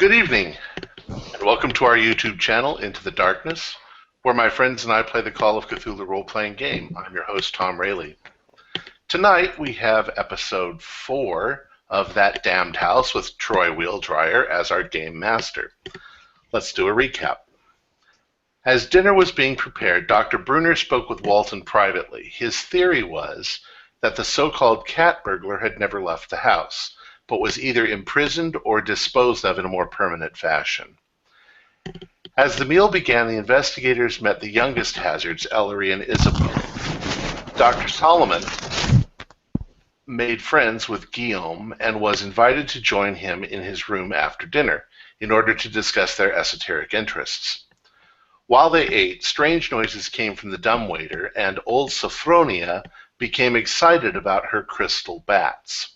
Good evening, and welcome to our YouTube channel, Into the Darkness, where my friends and I play the Call of Cthulhu role-playing game. I'm your host, Thom Rayleigh. Tonight we have episode 4 of That Damned House with Troy Wheeldryer as our game master. Let's do a recap. As dinner was being prepared, Dr. Brunner spoke with Walton privately. His theory was that the so-called cat burglar had never left the house, but was either imprisoned or disposed of in a more permanent fashion. As the meal began, the investigators met the youngest hazards, Ellery and Isabel. Dr. Solomon made friends with Guillaume and was invited to join him in his room after dinner in order to discuss their esoteric interests. While they ate, strange noises came from the dumbwaiter, and old Sophronia became excited about her crystal bats.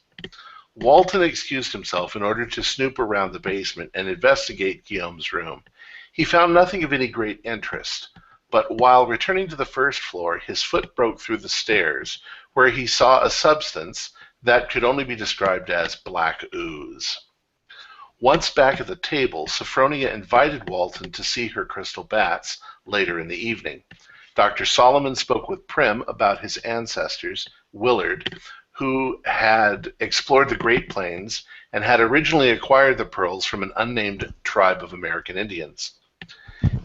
Walton excused himself in order to snoop around the basement and investigate Guillaume's room. He found nothing of any great interest, but while returning to the first floor, his foot broke through the stairs, where he saw a substance that could only be described as black ooze. Once back at the table, Sophronia invited Walton to see her crystal bats later in the evening. Dr. Solomon spoke with Prim about his ancestors, Willard, who had explored the Great Plains and had originally acquired the pearls from an unnamed tribe of American Indians.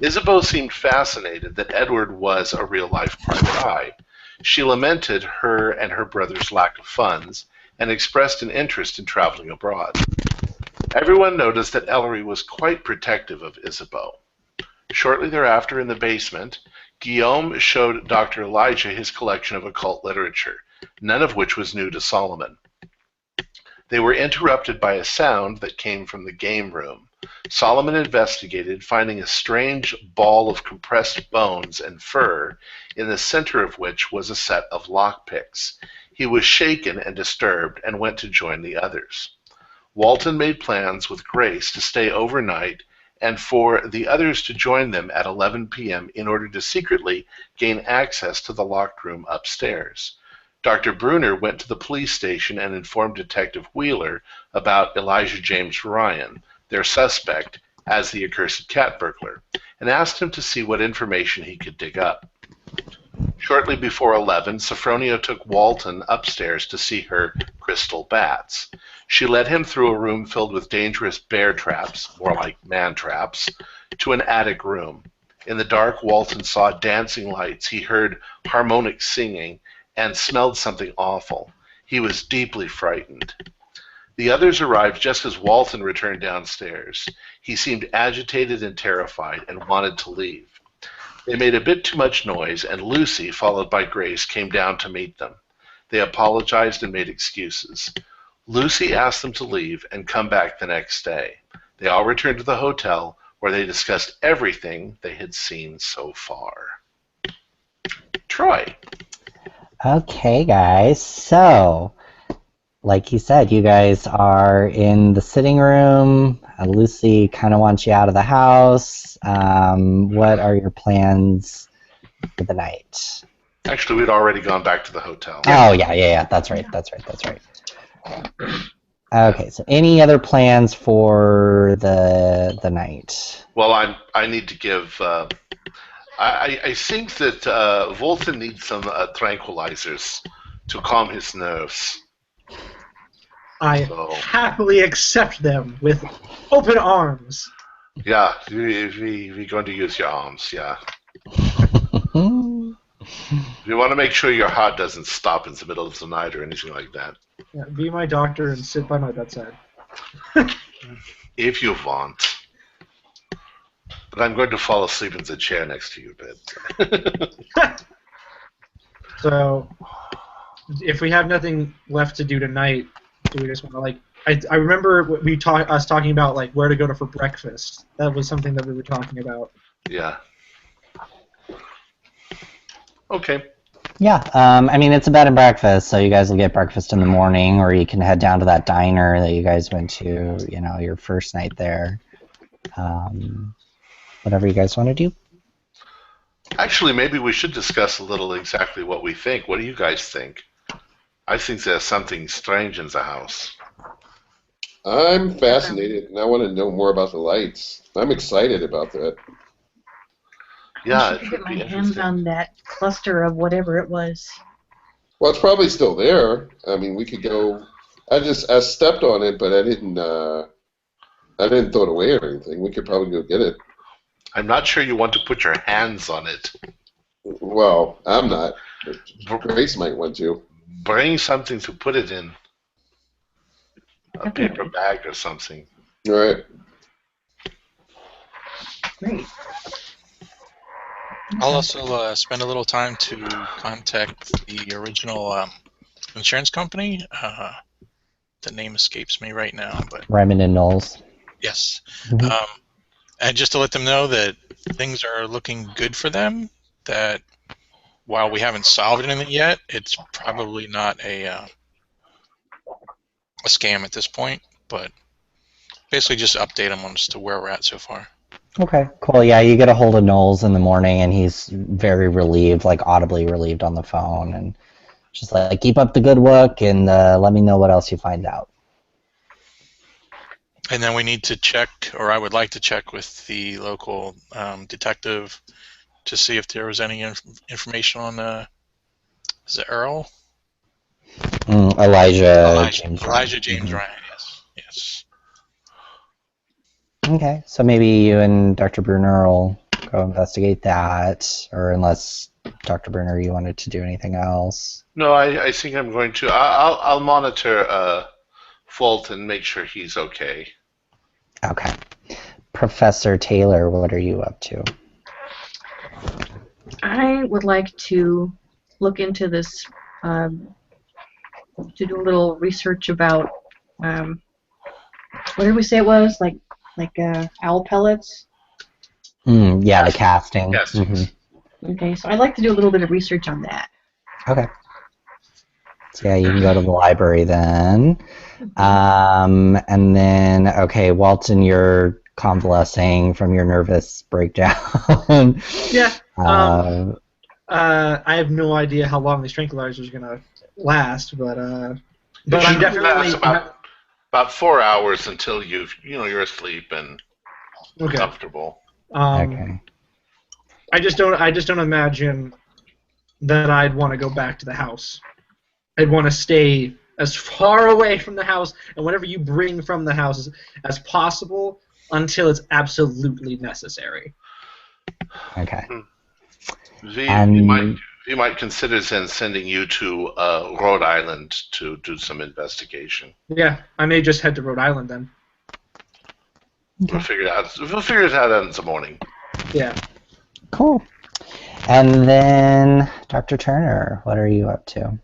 Isabeau seemed fascinated that Edward was a real-life private eye. She lamented her and her brother's lack of funds and expressed an interest in traveling abroad. Everyone noticed that Ellery was quite protective of Isabeau. Shortly thereafter, in the basement, Guillaume showed Dr. Elijah his collection of occult literature, none of which was new to Solomon. They were interrupted by a sound that came from the game room. Solomon investigated, finding a strange ball of compressed bones and fur, in the center of which was a set of lockpicks. He was shaken and disturbed and went to join the others. Walton made plans with Grace to stay overnight and for the others to join them at 11 p.m. in order to secretly gain access to the locked room upstairs. Dr. Brunner went to the police station and informed Detective Wheeler about Elijah James Ryan, their suspect, as the accursed cat burglar, and asked him to see what information he could dig up. Shortly before 11, Sophronia took Walton upstairs to see her crystal bats. She led him through a room filled with dangerous bear traps, more like man traps, to an attic room. In the dark, Walton saw dancing lights. He heard harmonic singing and smelled something awful. He was deeply frightened. The others arrived just as Walton returned downstairs. He seemed agitated and terrified and wanted to leave. They made a bit too much noise, and Lucy, followed by Grace, came down to meet them. They apologized and made excuses. Lucy asked them to leave and come back the next day. They all returned to the hotel, where they discussed everything they had seen so far. Troy. Okay, guys, so, like you said, you guys are in the sitting room. Lucy kind of wants you out of the house. What are your plans for the night? Actually, we'd already gone back to the hotel. Oh, yeah, that's right. Okay, so any other plans for the night? Well, I need to give... I think that Walton needs some tranquilizers to calm his nerves. I happily accept them with open arms. Yeah, we're going to use your arms, yeah. You want to make sure your heart doesn't stop in the middle of the night or anything like that. Yeah, be my doctor and sit by my bedside. If you want. But I'm going to fall asleep in the chair next to your bed. So, if we have nothing left to do tonight, do we just want to, like... I remember us talking about, like, where to go for breakfast. That was something that we were talking about. Yeah. Okay. Yeah, I mean, it's a bed and breakfast, so you guys will get breakfast in the morning, or you can head down to that diner that you guys went to, you know, your first night there. Whatever you guys want to do. Actually, maybe we should discuss a little exactly what we think. What do you guys think? I think there's something strange in the house. I'm fascinated, and I want to know more about the lights. I'm excited about that. Yeah, I it should should get my be hands interesting. on that cluster of whatever it was. Well, it's probably still there. I mean, we could go. I stepped on it, but I didn't throw it away or anything. We could probably go get it. I'm not sure you want to put your hands on it. Well, I'm not. But Br- Grace might want to. Bring something to put it in. A paper Definitely. bag or something. All right. Great. I'll also spend a little time to contact the original insurance company. The name escapes me right now, but Raymond and Knowles. yes. Mhm. And just to let them know that things are looking good for them, that while we haven't solved anything yet, it's probably not a scam at this point, but basically just update them on as to where we're at so far. Okay, cool. Yeah, you get a hold of Knowles in the morning, and he's very relieved, like audibly relieved on the phone, and just like, keep up the good work, and let me know what else you find out. And then we need to check, or I would like to check with the local detective to see if there was any information on, is it Earl? Elijah James Ryan. Elijah James Mhm. Ryan, yes. Okay, so maybe you and Dr. Bruner will go investigate that, or unless Dr. Bruner, you wanted to do anything else. No, I think I'm going to. I'll monitor Folt and make sure he's okay. Okay. Professor Taylor, what are you up to? I would like to look into this, to do a little research about, what did we say it was? Like owl pellets? Yeah, the casting. Castings. Okay, so I'd like to do a little bit of research on that. Okay. So yeah, you can go to the library then. And then, okay, Walton, you're convalescing from your nervous breakdown. Yeah. Uh, I have no idea how long these tranquilizers are gonna last, but It I'm should definitely last about 4 hours until you're asleep and okay. comfortable. okay. I just don't imagine that I'd want to go back to the house. I'd want to stay as far away from the house and whatever you bring from the house as possible until it's absolutely necessary. Okay. He might consider then sending you to Rhode Island to do some investigation. Yeah, I may just head to Rhode Island then. We'll figure it out. We'll figure it out in the morning. Yeah. Cool. And then, Dr. Turner, what are you up to?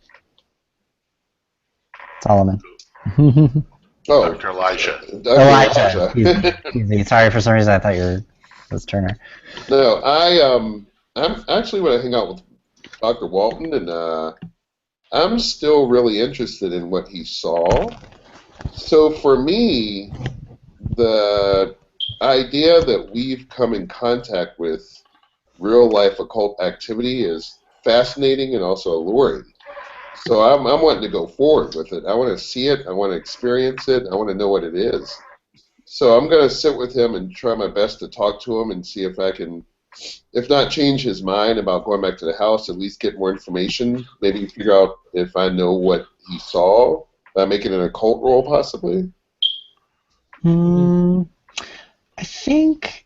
Solomon. Oh, Dr. Elijah. Elijah. Excuse me. Sorry, for some reason I thought it was Turner. No, I'm actually when I hang out with Dr. Walton, and I'm still really interested in what he saw. So for me, the idea that we've come in contact with real-life occult activity is fascinating and also alluring. So I'm wanting to go forward with it. I want to see it. I want to experience it. I want to know what it is. So I'm going to sit with him and try my best to talk to him and see if I can, if not change his mind about going back to the house, at least get more information. Maybe figure out if I know what he saw by making an occult roll, possibly. I think.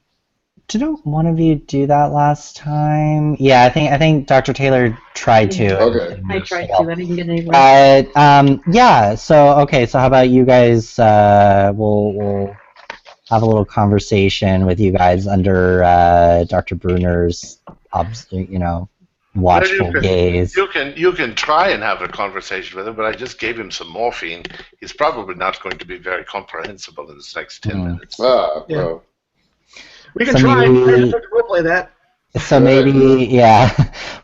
Didn't one of you do that last time? Yeah, I think Dr. Taylor tried to. Okay. I tried to. I didn't get anywhere. But yeah. So okay. So how about you guys? We'll have a little conversation with you guys under Dr. Bruner's, watchful gaze. You can try and have a conversation with him, but I just gave him some morphine. He's probably not going to be very comprehensible in the next 10 minutes. Ah, Yeah. well. We can So try. maybe- I have to roleplay that. So maybe, yeah.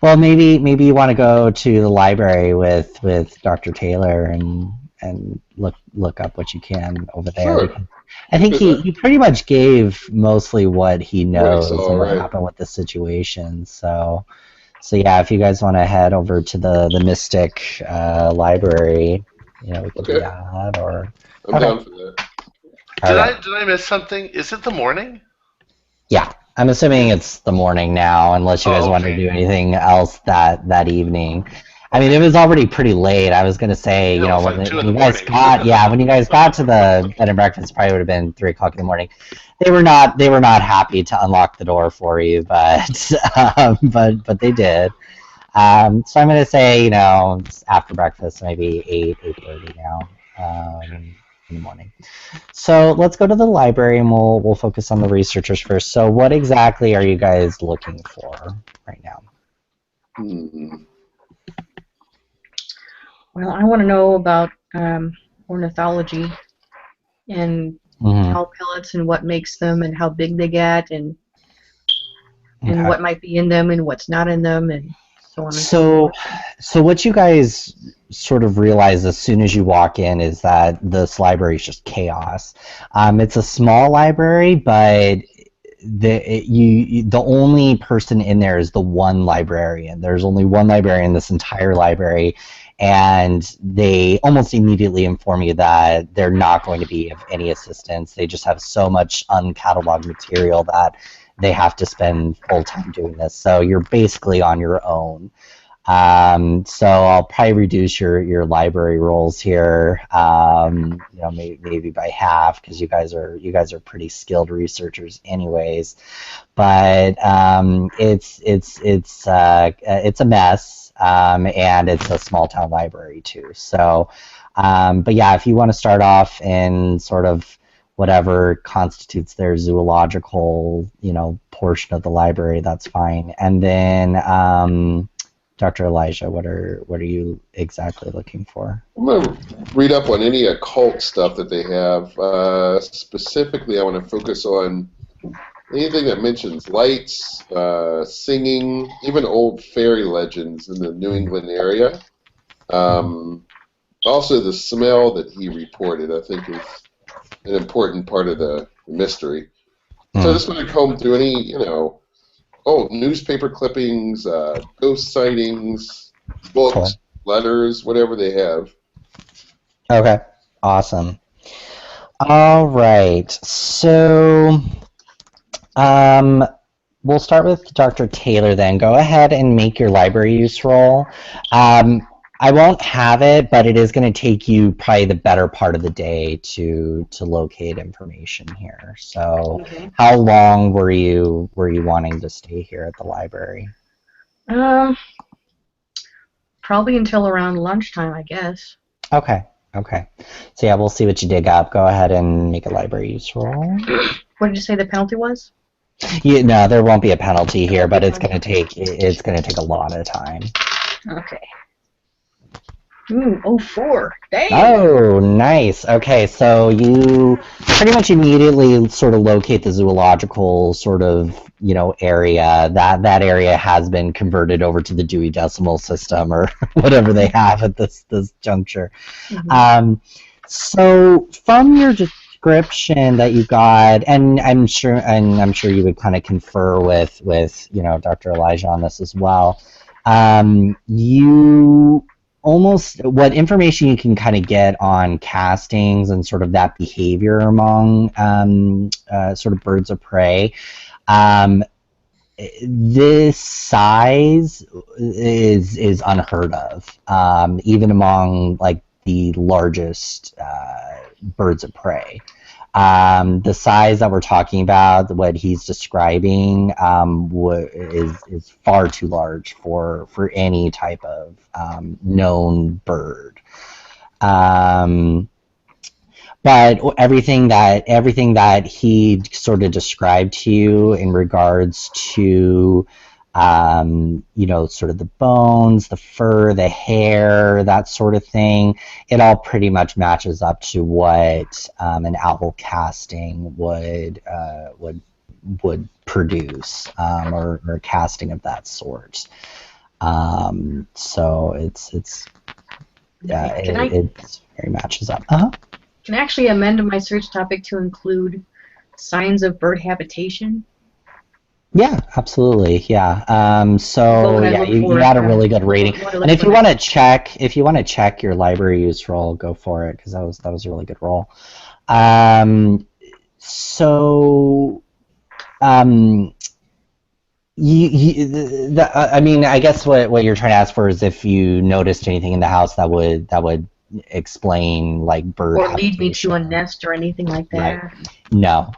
Well, maybe you want to go to the library with Dr. Taylor and look up what you can over there. Sure. I think he pretty much gave mostly what he knows Right, so, and what right. happened with the situation. So yeah, if you guys want to head over to the Mystic library, we can do Okay. that. Or I'm Okay. down for that. Did I miss something? Is it the morning? Yeah, I'm assuming it's the morning now, unless you guys want to do anything else that evening. I mean, it was already pretty late. I was gonna say, Yeah, you know, it was like 2 in when the you guys morning. got, yeah, when you guys got to the bed and breakfast, probably would have been 3 o'clock in the morning. They were not happy to unlock the door for you, but but they did. So I'm gonna say, you know, it's after breakfast, maybe 8:30 now, in the morning. So let's go to the library and we'll focus on the researchers first. So what exactly are you guys looking for right now? Well, I want to know about ornithology and cow pellets and what makes them and how big they get and what might be in them and what's not in them and so on and so forth. So what you guys sort of realize as soon as you walk in is that this library is just chaos. It's a small library, but the only person in there is the one librarian. There's only one librarian in this entire library, and they almost immediately inform you that they're not going to be of any assistance. They just have so much uncatalogued material that they have to spend full time doing this. So you're basically on your own. So I'll probably reduce your library rolls here, you know, maybe by half, because you guys are pretty skilled researchers, anyways. But it's a mess, and it's a small town library too. So, but yeah, if you want to start off in sort of whatever constitutes their zoological, you know, portion of the library, that's fine. And then. Dr. Elijah, what are you exactly looking for? I'm going to read up on any occult stuff that they have. Specifically, I want to focus on anything that mentions lights, singing, even old fairy legends in the New England area. Also, the smell that he reported, I think, is an important part of the mystery. So I just want to comb through any, you know, newspaper clippings, ghost sightings, books, letters, whatever they have. Okay, awesome. All right, so we'll start with Dr. Taylor then. Go ahead and make your library use roll. I won't have it, but it is going to take you probably the better part of the day to locate information here. So, how long were you wanting to stay here at the library? Probably until around lunchtime, I guess. Okay. So yeah, we'll see what you dig up. Go ahead and make a library use roll. What did you say the penalty was? Yeah, no, there won't be a penalty here, but it's going to take a lot of time. Okay. Ooh, 04. Dang. Oh, nice. Okay, so you pretty much immediately sort of locate the zoological sort of, you know, area. That area has been converted over to the Dewey Decimal System or whatever they have at this juncture. So from your description that you got, and I'm sure you would kind of confer with you know, Dr. Elijah on this as well. You almost what information you can kind of get on castings and sort of that behavior among sort of birds of prey. This size is unheard of, even among like the largest birds of prey. The size that we're talking about, what he's describing, is far too large for any type of known bird. But everything that he sort of described to you in regards to, you know, sort of the bones, the fur, the hair, that sort of thing, it all pretty much matches up to what an owl casting would produce, or a casting of that sort. So it very matches up. Can I actually amend my search topic to include signs of bird habitation? Yeah, absolutely. Yeah. So yeah, you got a really good rating. And if you want to check your library use roll, go for it, because that was a really good roll. So, I mean, I guess what you're trying to ask for is if you noticed anything in the house that would explain like bird Or lead me to a habitation. nest or anything like that. Right. No,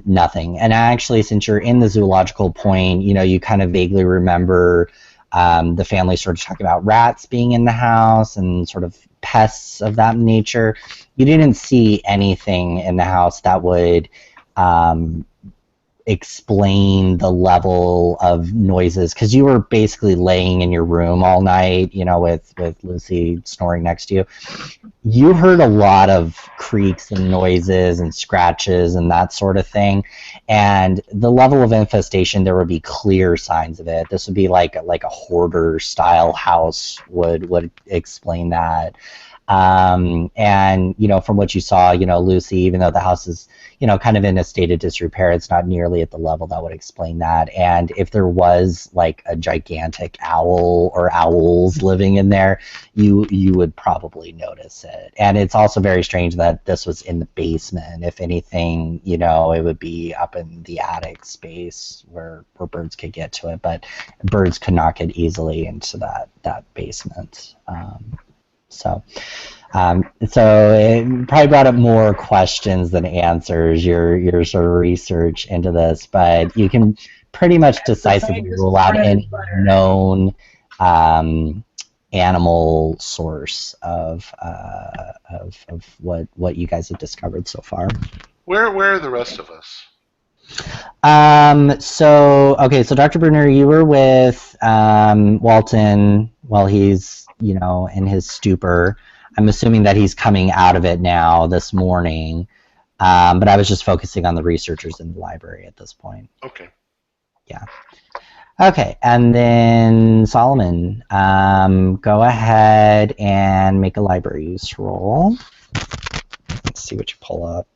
nothing. And actually, since you're in the zoological point, you kind of vaguely remember the family sort of talking about rats being in the house and sort of pests of that nature. You didn't see anything in the house that would explain the level of noises, because you were basically laying in your room all night, with Lucy snoring next to you. You heard a lot of creaks and noises and scratches and that sort of thing, and the level of infestation, there would be clear signs of it. This would be like a hoarder style house would explain that. And from what you saw, Lucy, even though the house is kind of in a state of disrepair, it's not nearly at the level that would explain that. And if there was like a gigantic owl or owls living in there, you would probably notice it. And it's also very strange that this was in the basement. If anything, it would be up in the attic space where birds could get to it, but birds could not get easily into that basement. So it probably brought up more questions than answers, your sort of research into this, but you can pretty much decisively rule out any known animal source of what you guys have discovered so far. Where are the rest of us? So Dr. Brunner, you were with Walton while he's in his stupor. I'm assuming that he's coming out of it now this morning, but I was just focusing on the researchers in the library at this point. Okay. Yeah. Okay, and then Solomon, go ahead and make a library use roll. Let's see what you pull up.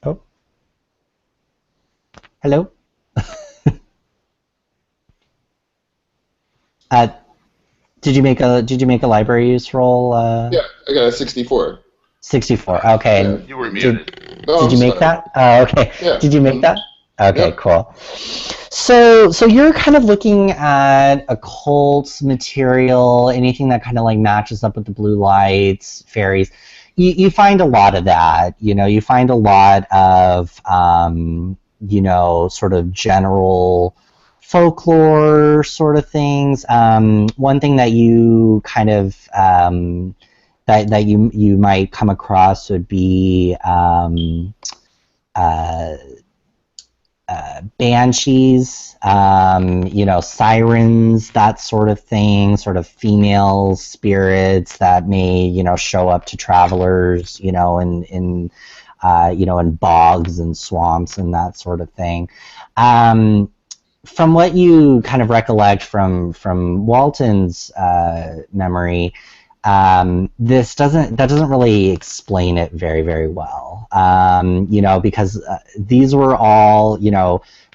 Oh. Hello? Did you make a library use roll? Yeah, I got a 64. 64. Okay. Yeah. You were muted. Did you make that? Oh, okay. Yeah. Did you make that? Okay, Yep. cool. So you're kind of looking at occult material, anything that kind of like matches up with the blue lights, fairies. You find a lot of that. You find a lot of sort of general folklore sort of things. One thing that you kind of that you might come across would be banshees, sirens, that sort of thing, sort of female spirits that may show up to travelers, in bogs and swamps and that sort of thing. From what you kind of recollect from Walton's memory, that doesn't really explain it very, very well. Because these were all,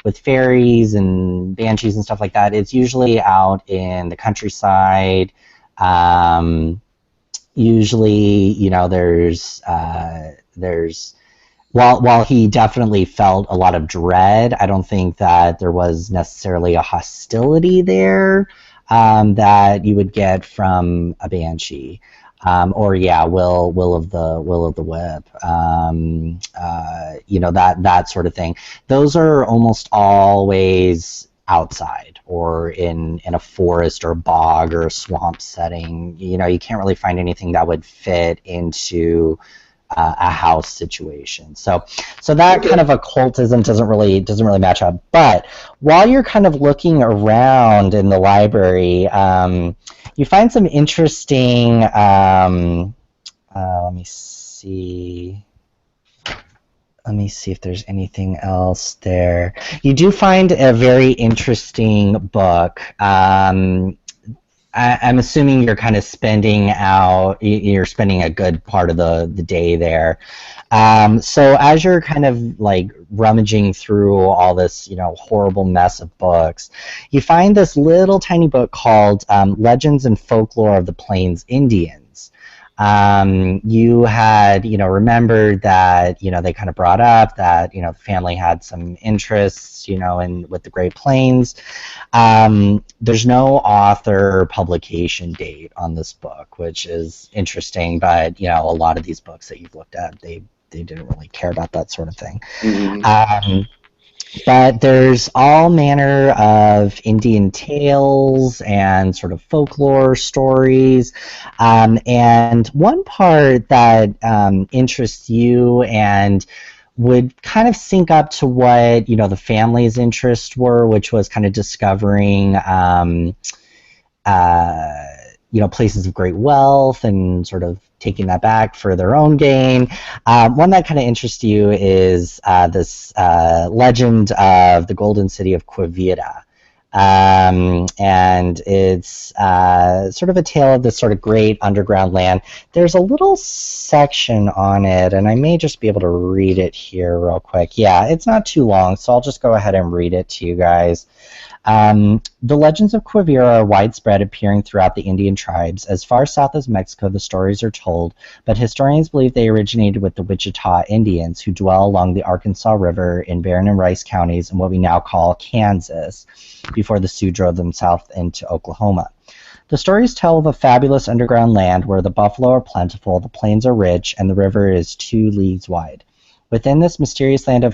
with fairies and banshees and stuff like that, it's usually out in the countryside. Usually, there's while he definitely felt a lot of dread, I don't think that there was necessarily a hostility there that you would get from a banshee, or will of the whip, that sort of thing. Those are almost always outside or in a forest or bog or a swamp setting. You can't really find anything that would fit into a house situation. So that kind of occultism doesn't really match up. But while you're kind of looking around in the library, you find some interesting. Let me see if there's anything else there. You do find a very interesting book. I'm assuming you're kind of spending a good part of the day there. So as you're kind of like rummaging through all this, horrible mess of books, you find this little tiny book called Legends and Folklore of the Plains Indians. You had, remembered that, they kind of brought up that, the family had some interests, with the Great Plains. There's no author publication date on this book, which is interesting, but, a lot of these books that you've looked at, they didn't really care about that sort of thing. Mm-hmm. But there's all manner of Indian tales and sort of folklore stories. And one part that interests you and would kind of sync up to what, the family's interests were, which was kind of discovering places of great wealth and sort of taking that back for their own gain. One that kind of interests you is this legend of the Golden City of Quivira. And it's sort of a tale of this sort of great underground land. There's a little section on it, and I may just be able to read it here real quick. Yeah, it's not too long, so I'll just go ahead and read it to you guys. The legends of Quivira are widespread, appearing throughout the Indian tribes. As far south as Mexico, the stories are told, but historians believe they originated with the Wichita Indians, who dwell along the Arkansas River in Barren and Rice counties in what we now call Kansas, before the Sioux drove them south into Oklahoma. The stories tell of a fabulous underground land where the buffalo are plentiful, the plains are rich, and the river is 2 leagues wide. Within this mysterious land is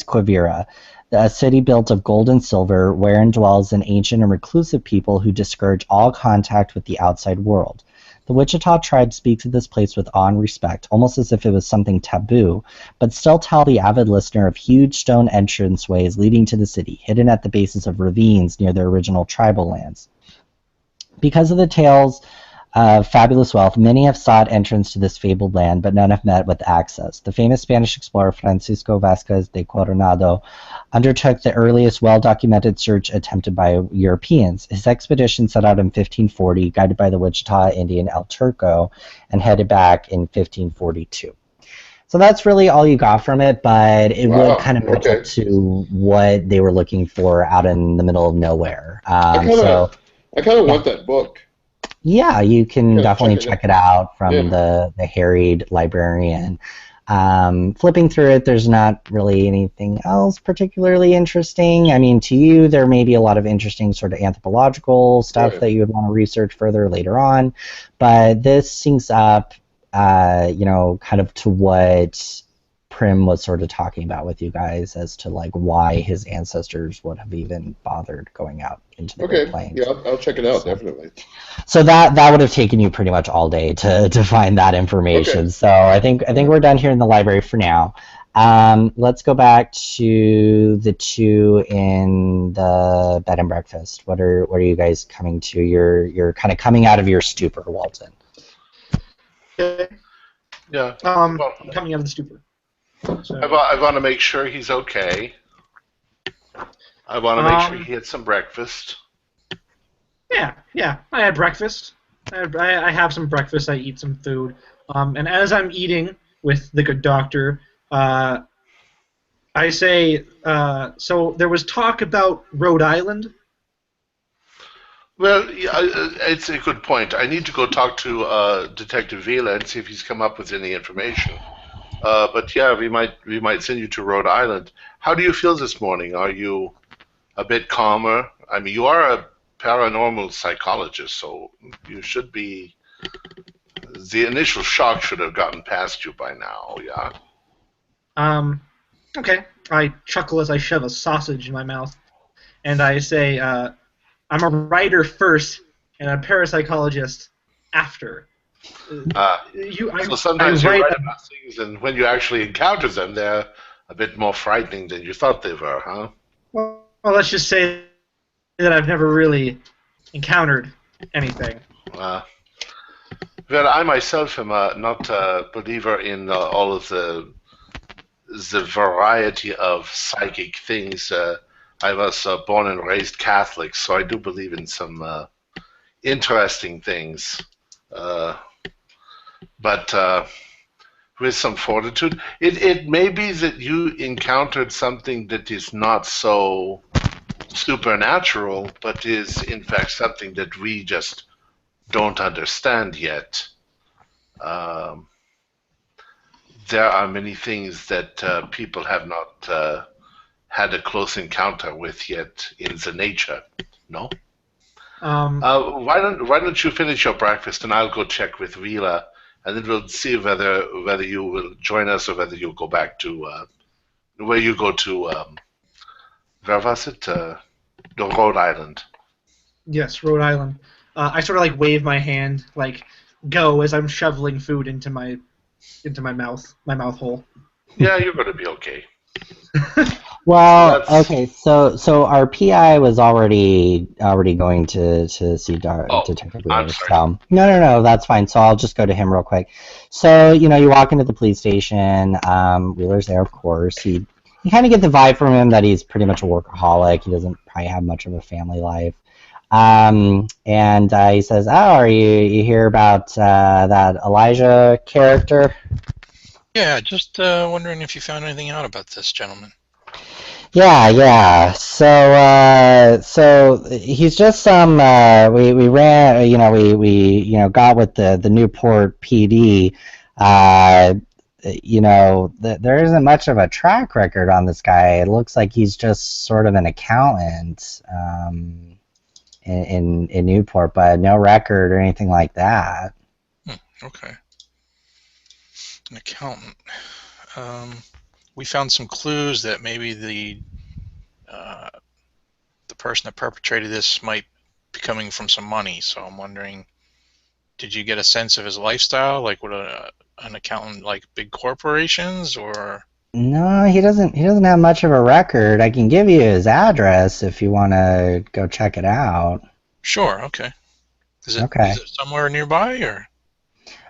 Quivira, a city built of gold and silver, wherein dwells an ancient and reclusive people who discourage all contact with the outside world. The Wichita tribe speaks of this place with awe and respect, almost as if it was something taboo, but still tell the avid listener of huge stone entranceways leading to the city, hidden at the bases of ravines near their original tribal lands. Because of the tales of fabulous wealth, many have sought entrance to this fabled land, but none have met with access. The famous Spanish explorer Francisco Vázquez de Coronado undertook the earliest well-documented search attempted by Europeans. His expedition set out in 1540, guided by the Wichita Indian El Turco, and headed back in 1542. So that's really all you got from it, but it would kind of match up to what they were looking for out in the middle of nowhere. I kind of want that book. Yeah, you can definitely check it out from the harried librarian. Flipping through it, there's not really anything else particularly interesting. I mean, to you, there may be a lot of interesting sort of anthropological stuff that you would want to research further later on, but this syncs up, kind of to what Prim was sort of talking about with you guys as to like why his ancestors would have even bothered going out into the Great Plains. Yeah, I'll check it out, definitely. So that would have taken you pretty much all day to find that information. Okay. So I think we're done here in the library for now. Let's go back to the two in the bed and breakfast. What are you guys coming to? You're kind of coming out of your stupor, Walton. Okay. Yeah. Coming out of the stupor. So. I want to make sure he's okay. I want to make sure he had some breakfast. Yeah. I had breakfast. I have some breakfast. I eat some food. And as I'm eating with the good doctor, I say, so there was talk about Rhode Island. Well, it's a good point. I need to go talk to Detective Vila and see if he's come up with any information. But yeah, we might send you to Rhode Island. How do you feel this morning? Are you a bit calmer? I mean, you are a paranormal psychologist, so you should be. The initial shock should have gotten past you by now. Yeah. Okay. I chuckle as I shove a sausage in my mouth, and I say, "I'm a writer first, and a parapsychologist after." So sometimes you write about things, and when you actually encounter them, they're a bit more frightening than you thought they were, huh? Well, let's just say that I've never really encountered anything. Well, I myself am not a believer in all of the variety of psychic things. I was born and raised Catholic, so I do believe in some interesting things, but with some fortitude. It may be that you encountered something that is not so supernatural, but is in fact something that we just don't understand yet. There are many things that people have not had a close encounter with yet in the nature. No. Why don't you finish your breakfast and I'll go check with Vila, and then we'll see whether you will join us or whether you'll go back to where you go to. Where was it? The Rhode Island. Yes, Rhode Island. I sort of like wave my hand, like go, as I'm shoveling food into my mouth hole. Yeah, you're going to be okay. Well, okay, so our PI was already going to see Detective Wheeler. I'm sorry. So no, that's fine. So I'll just go to him real quick. So you walk into the police station. Wheeler's there, of course. You kind of get the vibe from him that he's pretty much a workaholic. He doesn't probably have much of a family life. And he says, "Oh, are you hear about that Elijah character?" Yeah, just wondering if you found anything out about this gentleman. Yeah. So he's just some. We ran. We got with the Newport PD. There isn't much of a track record on this guy. It looks like he's just sort of an accountant in Newport, but no record or anything like that. Okay. An accountant. We found some clues that maybe the person that perpetrated this might be coming from some money. So I'm wondering, did you get a sense of his lifestyle? Like, would an accountant like big corporations or? No, he doesn't have much of a record. I can give you his address if you want to go check it out. Sure. Okay. Is it somewhere nearby or?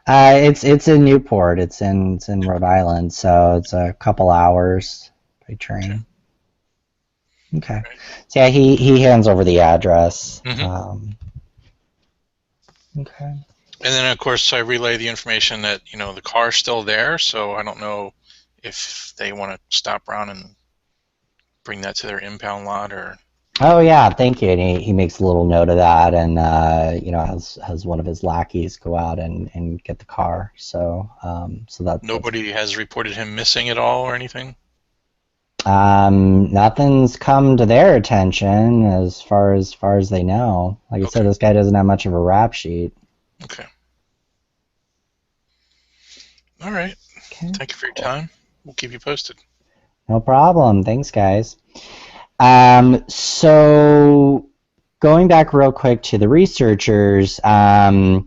It's in Newport. It's in Rhode Island, so it's a couple hours by train. Okay. So yeah, he hands over the address. Mm-hmm. Okay. And then of course I relay the information that the car's still there, so I don't know if they want to stop around and bring that to their impound lot or. Oh yeah, thank you. And he makes a little note of that, and has one of his lackeys go out and get the car. So that nobody has reported him missing at all or anything. Nothing's come to their attention as far as they know. Like I said, this guy doesn't have much of a rap sheet. Okay. All right. Okay. Thank you for your time. We'll keep you posted. No problem. Thanks, guys. So going back real quick to the researchers, I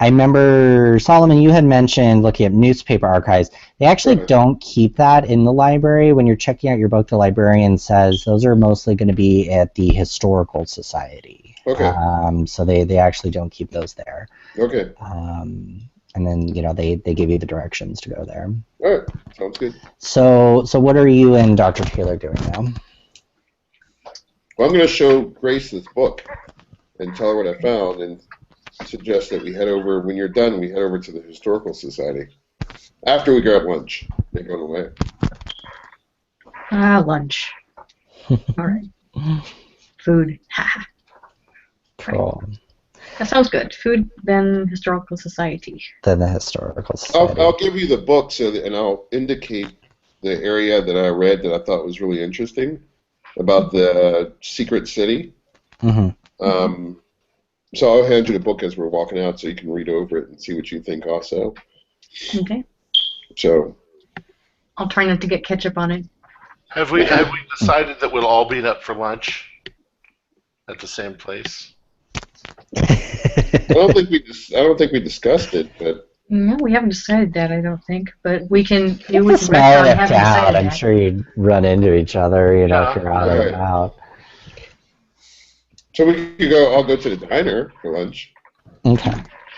remember, Solomon, you had mentioned looking at newspaper archives. They actually don't keep that in the library. When you're checking out your book, the librarian says those are mostly going to be at the Historical Society. Okay. So they actually don't keep those there. Okay. And then, they give you the directions to go there. All right. Sounds good. So what are you and Dr. Taylor doing now? Well, I'm going to show Grace this book and tell her what I found and suggest that we head over, when you're done, we head over to the Historical Society. After we grab lunch. They go away. Lunch. All right. Food. Cool. That sounds good. Food, then Historical Society. Then the Historical Society. I'll give you the book and I'll indicate the area that I read that I thought was really interesting about the secret city. Mm-hmm. So I'll hand you the book as we're walking out so you can read over it and see what you think also. Okay. So I'll try not to get ketchup on it. Have we decided that we'll all meet up for lunch at the same place? I don't think we discussed it, but no, we haven't decided that. I don't think, but we can. You would smell it out. I'm sure you'd run into each other, if you're out and about. So we could go. I'll go to the diner for lunch. Okay,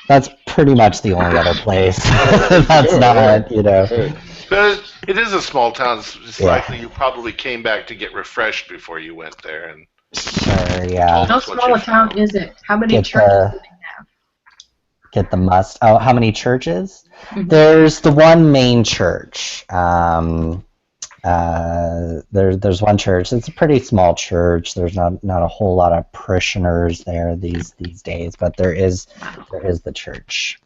that's pretty much the only other place. That's not, But it is a small town. It's likely you probably came back to get refreshed before you went there. And sure. yeah. How small a town is it? How many Get churches the- do they have? Get the must. Oh, how many churches? Mhm. There's the one main church. There's one church. It's a pretty small church. There's not a whole lot of parishioners there these days, but there is the church.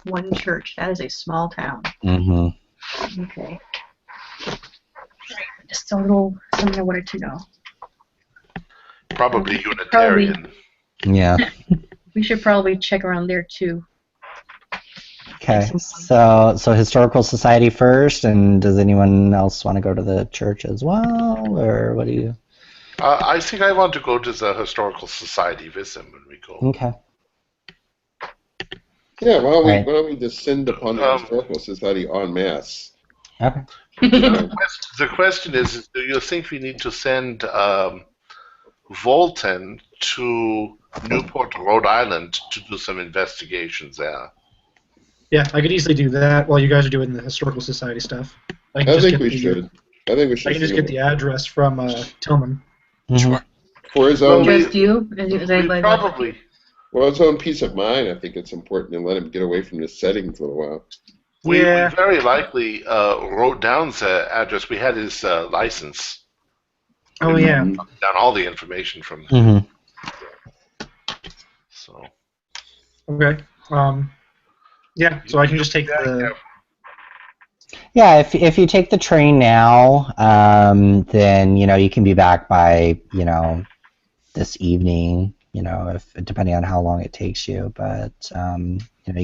One church. That is a small town. Mm-hmm. Okay. Just a little something I wanted to know. Probably Unitarian. Yeah. We should probably check around there too. Okay. So historical society first, and does anyone else want to go to the church as well, or what do you? I think I want to go to the historical society with them when we go. Okay. Yeah, why Right. don't we descend upon the historical society en masse? Okay. The question is, do you think we need to send Volten to Newport, Rhode Island to do some investigations there? Yeah, I could easily do that while you guys are doing the historical society stuff. I think we should. I think we should. I can just get the address from Tillman. Mhm. Sure. For his own, Just you? Is We anybody probably. well, his own peace of mind. I think it's important to let him get away from the settings for a while. We Yeah. very likely wrote down the address. We had his license. Oh yeah. Down all the information from. Mhm. So. Okay. Yeah. So I can just take the. Yeah, if you take the train now, then you can be back by this evening. If depending on how long it takes you, but you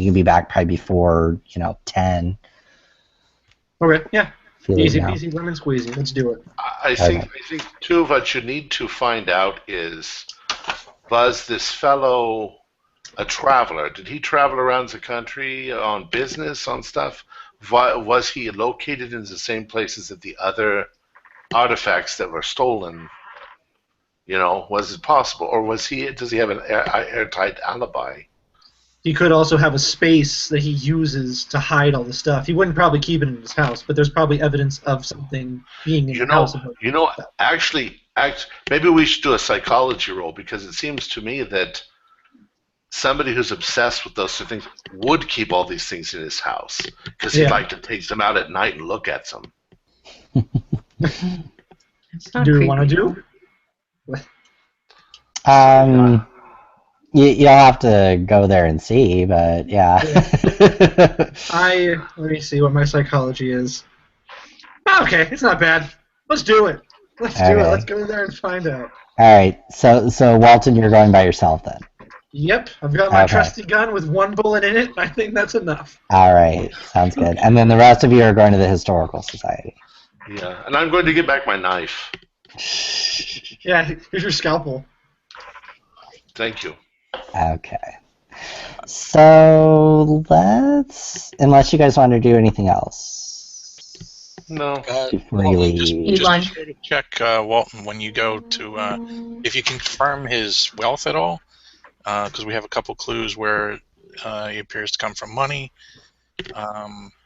can be back probably before 10. Okay. Yeah. Feeling Easy now. peasy lemon squeezy. Let's do it. I think too what you need to find out is, was this fellow a traveler? Did he travel around the country on business, on stuff? Was he located in the same places that the other artifacts that were stolen? Was it possible, or does he have an airtight alibi? He could also have a space that he uses to hide all the stuff. He wouldn't probably keep it in his house, but there's probably evidence of something being in the house. Actually, maybe we should do a psychology roll, because it seems to me that somebody who's obsessed with those things would keep all these things in his house, because he'd like to take them out at night and look at them. It's not Do we creepy. want to do? You'll have to go there and see, but yeah. Let me see what my psychology is. Okay, it's not bad. Let's do it. Let's do it. Let's go there and find out. All right. So Walton, you're going by yourself then. Yep, I've got my trusty gun with one bullet in it. I think that's enough. All right, sounds good. And then the rest of you are going to the historical society. Yeah, and I'm going to get back my knife. Yeah, here's your scalpel. Thank you. Okay. So unless you guys want to do anything else. No. Before you leave. Just check Walton when you go to, if you can confirm his wealth at all, because we have a couple clues where he appears to come from money.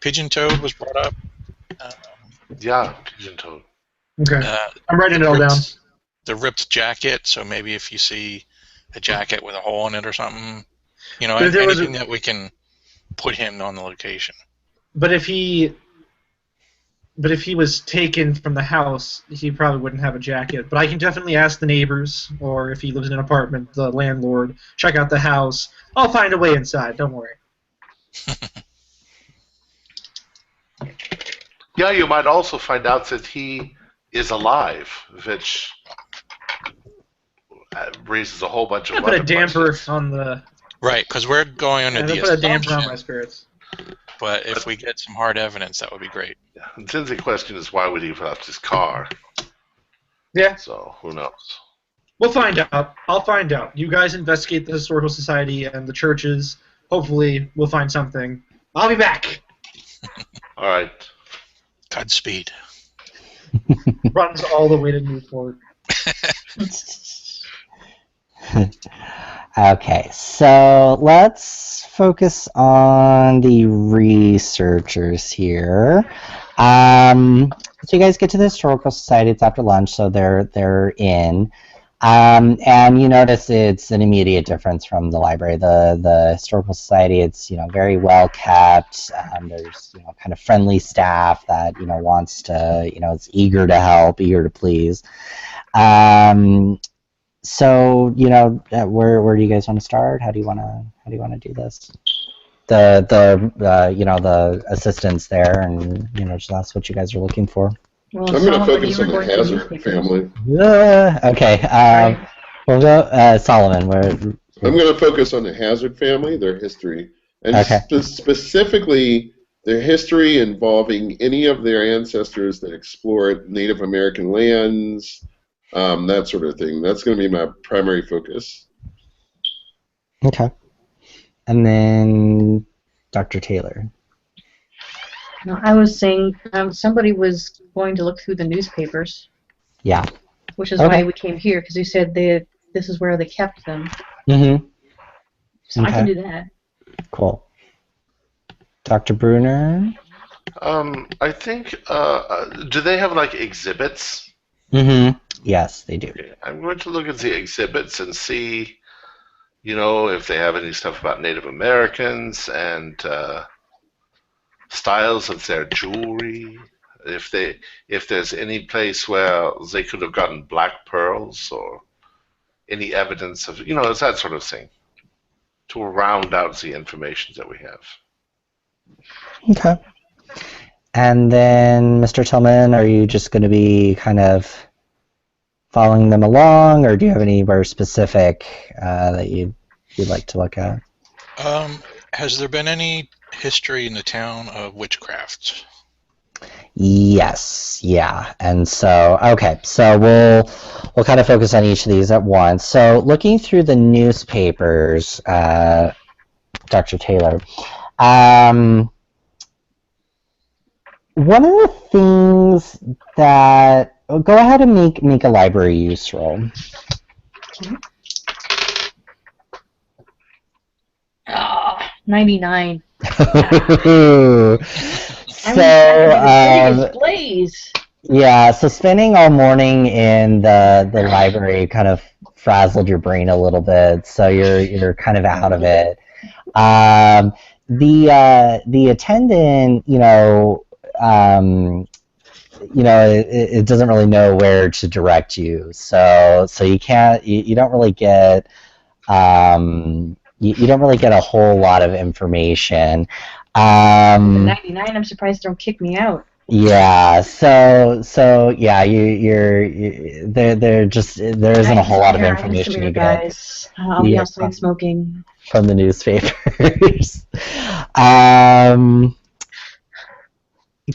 Pigeon Toad was brought up. Yeah, Pigeon Toad. Okay. I'm writing it all down. The ripped jacket, so maybe if you see a jacket with a hole in it or something, But if there was anything that we can put him on the location. But if he was taken from the house, he probably wouldn't have a jacket. But I can definitely ask the neighbors, or if he lives in an apartment, the landlord, check out the house. I'll find a way inside, don't worry. Yeah, you might also find out that he is alive, which raises a whole bunch of Put a other damper questions. on the... Right, because we're going under the put a damper on my assumption, spirits. but if we get some hard evidence, that would be great. Yeah. And then the question is, why would he have left his car? Yeah, So, who knows? we'll find out. I'll find out. You guys investigate the Historical Society and the churches. Hopefully, we'll find something. I'll be back. All right. Godspeed. Runs all the way to Newport. Okay, so let's focus on the researchers here. So you guys get to the Historical Society. It's after lunch, so they're in. And you notice it's an immediate difference from the library. The historical society, it's very well kept. There's kind of friendly staff that wants to is eager to help, eager to please. So where do you guys want to start? How do you want to do this? The assistants there, and just that's what you guys are looking for. Well, I'm going to Solomon, focus you on were the going to Hazard newspapers. family. Okay. Right. We'll go Solomon. I'm going to focus on the Hazard family, their history, and Okay. specifically their history involving any of their ancestors that explored Native American lands, that sort of thing. That's going to be my primary focus. Okay. And then Dr. Taylor. No, I was saying somebody was going to look through the newspapers, Yeah. which is Okay. why we came here, because you said this is where they kept them. Mm-hmm. So I can Okay. do that. Cool. Dr. Bruner. I think. Do they have like exhibits? Mm-hmm. Yes, they do. Okay, I'm going to look at the exhibits and see, if they have any stuff about Native Americans and styles of their jewelry. If there's any place where they could have gotten black pearls or any evidence of, it's that sort of thing to round out the information that we have. Okay. And then, Mr. Tillman, are you just going to be kind of following them along, or do you have anywhere specific that you'd like to look at? Has there been any history in the town of witchcraft? Yes, yeah. And so, okay, so we'll kind of focus on each of these at once. So looking through the newspapers, Dr. Taylor, one of the things that, go ahead and make a library use roll. Ah, 99. So, Blaze. yeah, so spending all morning in the library kind of frazzled your brain a little bit, so you're kind of out of it. The attendant, it doesn't really know where to direct you, so you don't really get you don't really get a whole lot of information. 99. I'm surprised they don't kick me out. Yeah, so yeah, there isn't a whole lot of information you get guys. I'll be outside smoking. from the newspapers.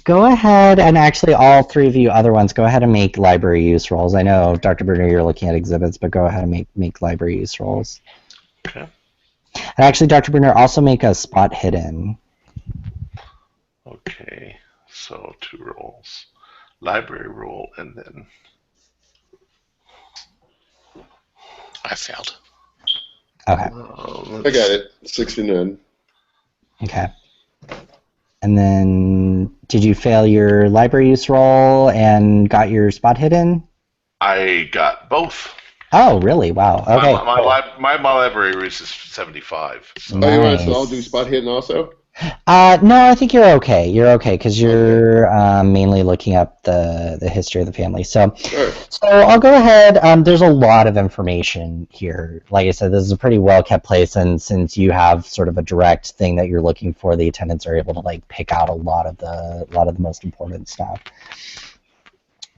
Go ahead and actually all three of you other ones, go ahead and make library use rolls. I know, Dr. Bruner, you're looking at exhibits, but go ahead and make library use rolls. Okay. And actually, Dr. Bruner, also make a spot hidden. Okay, so 2 rolls. Library roll, and then... I failed. Okay. I got it. 69. Okay. And then, did you fail your library use roll and got your spot hidden? I got both. Oh, really? Wow. Okay. My library use is 75. So. Nice. Oh, you want us to all do spot hidden also? No, I think you're okay. You're okay because you're mainly looking up the history of the family. So, Sure. so I'll go ahead. There's a lot of information here. Like I said, this is a pretty well kept place, and since you have sort of a direct thing that you're looking for, the attendants are able to like pick out a lot of the most important stuff.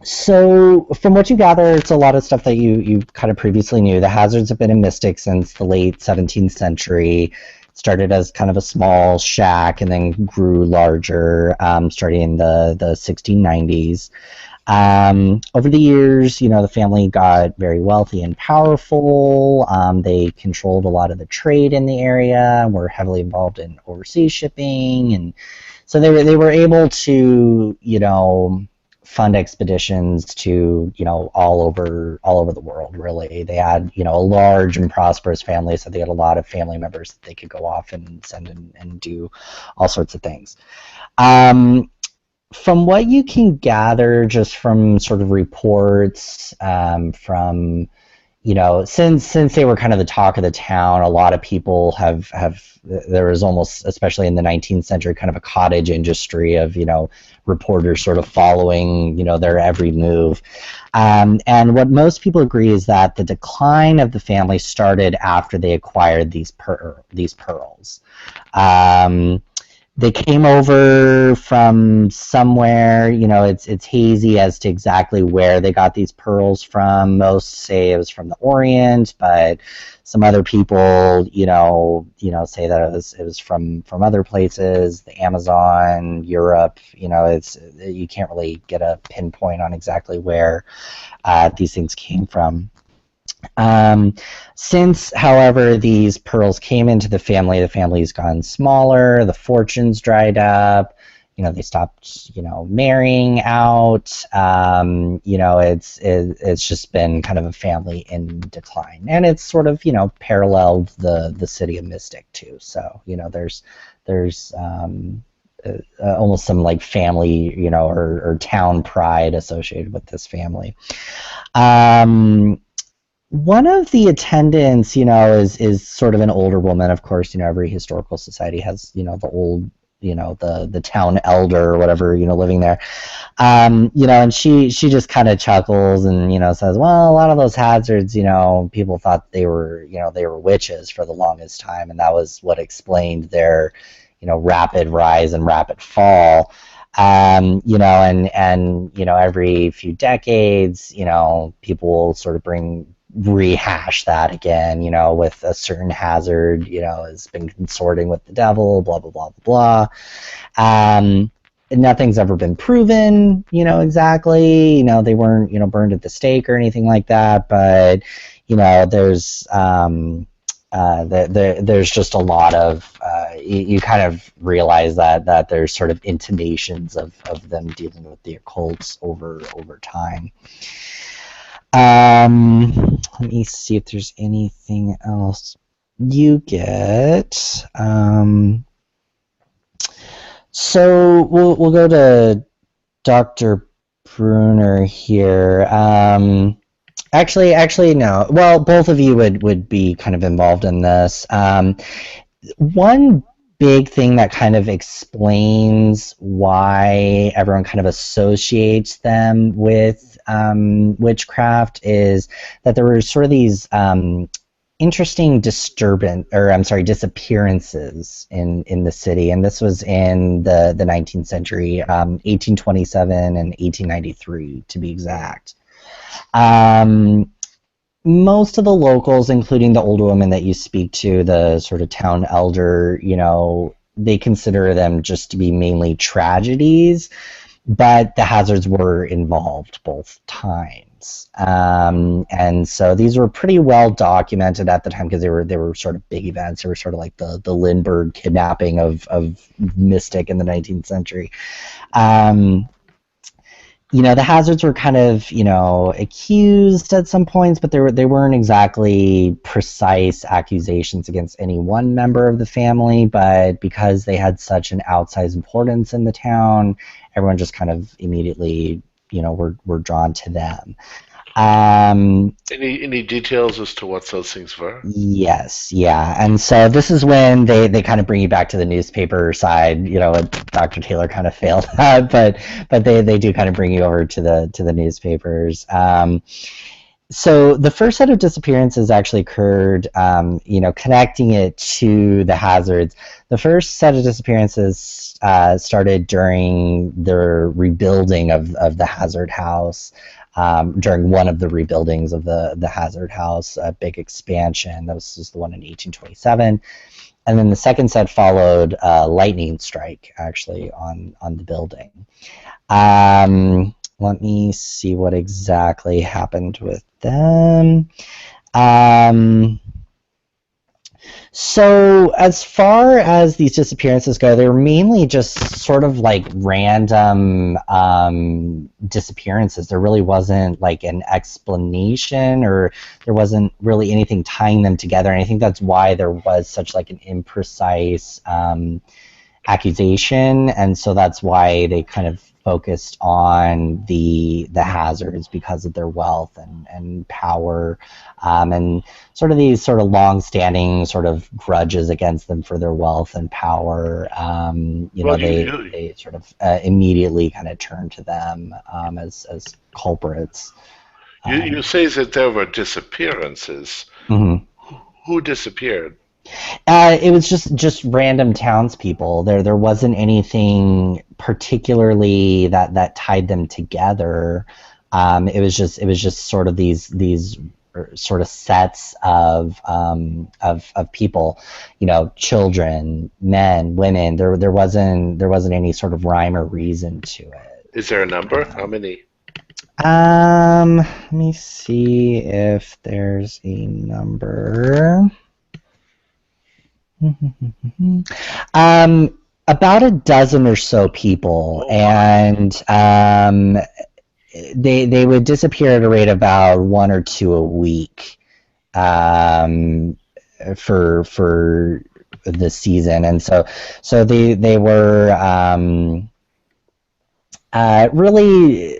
So, from what you gather, it's a lot of stuff that you kind of previously knew. The Hazards have been in Mystic since the late 17th century. Started as kind of a small shack and then grew larger, starting in the 1690s. Over the years, the family got very wealthy and powerful. They controlled a lot of the trade in the area and were heavily involved in overseas shipping, and so they were able to, fund expeditions to all over the world. Really, they had a large and prosperous family, so they had a lot of family members that they could go off and send and do all sorts of things. From what you can gather, just from sort of reports from since they were kind of the talk of the town, a lot of people have there was almost, especially in the 19th century, kind of a cottage industry of reporters sort of following their every move. And what most people agree is that the decline of the family started after they acquired these pearls. They came over from somewhere, it's hazy as to exactly where they got these pearls from. Most say it was from the Orient, but some other people, say that it was from other places, the Amazon, Europe. You can't really get a pinpoint on exactly where these things came from. Since, however, these pearls came into the family's gone smaller, the fortunes dried up, they stopped, marrying out, it's just been kind of a family in decline. And it's sort of, paralleled the city of Mystic too. So, there's almost some like family, or town pride associated with this family. One of the attendants, is sort of an older woman. Of course, every historical society has, the old, the town elder or whatever, living there. And she just kind of chuckles and, says, well, a lot of those hazards, people thought they were witches for the longest time. And that was what explained their, rapid rise and rapid fall. And every few decades, people will sort of rehash that again, with a certain hazard, has been consorting with the devil, blah, blah, blah, blah, blah. Nothing's ever been proven, exactly. They weren't, burned at the stake or anything like that, but, there's just a lot of, you kind of realize that there's sort of intimations of them dealing with the occults over time. Let me see if there's anything else you get. So we'll go to Dr. Bruner here. Actually, no. Well, both of you would be kind of involved in this. One big thing that kind of explains why everyone kind of associates them with witchcraft is that there were sort of these interesting disappearances in the city, and this was in the 19th century, 1827 and 1893 to be exact. Most of the locals, including the older woman that you speak to, the sort of town elder, they consider them just to be mainly tragedies, but the hazards were involved both times. And so these were pretty well documented at the time because they were sort of big events. They were sort of like the Lindbergh kidnapping of Mystic in the 19th century. The hazards were kind of, accused at some points, but they weren't exactly precise accusations against any one member of the family. But because they had such an outsized importance in the town, everyone just kind of immediately, were drawn to them. Any details as to what those things were? Yes, yeah, and so this is when they kind of bring you back to the newspaper side. Dr. Taylor kind of failed at, but they do kind of bring you over to the newspapers. So the first set of disappearances actually occurred, connecting it to the hazards. The first set of disappearances started during the rebuilding of the hazard house. During one of the rebuildings of the hazard house, a big expansion. That was just the one in 1827. And then the second set followed a lightning strike, actually, on the building. Let me see what exactly happened with them. So as far as these disappearances go, they were mainly just sort of like random disappearances. There really wasn't like an explanation, or there wasn't really anything tying them together. And I think that's why there was such like an imprecise accusation, and so that's why they kind of focused on the hazards because of their wealth and power, and sort of these sort of long-standing sort of grudges against them for their wealth and power. They sort of immediately kind of turn to them as culprits. You say that there were disappearances. Mm-hmm. Who disappeared? It was just random townspeople. There wasn't anything particularly that tied them together. It was just sort of these sort of sets of people, children, men, women. There wasn't any sort of rhyme or reason to it. Is there a number? How many? Let me see if there's a number. About a dozen or so people, and they would disappear at a rate of about 1 or 2 a week for the season, and so they were really.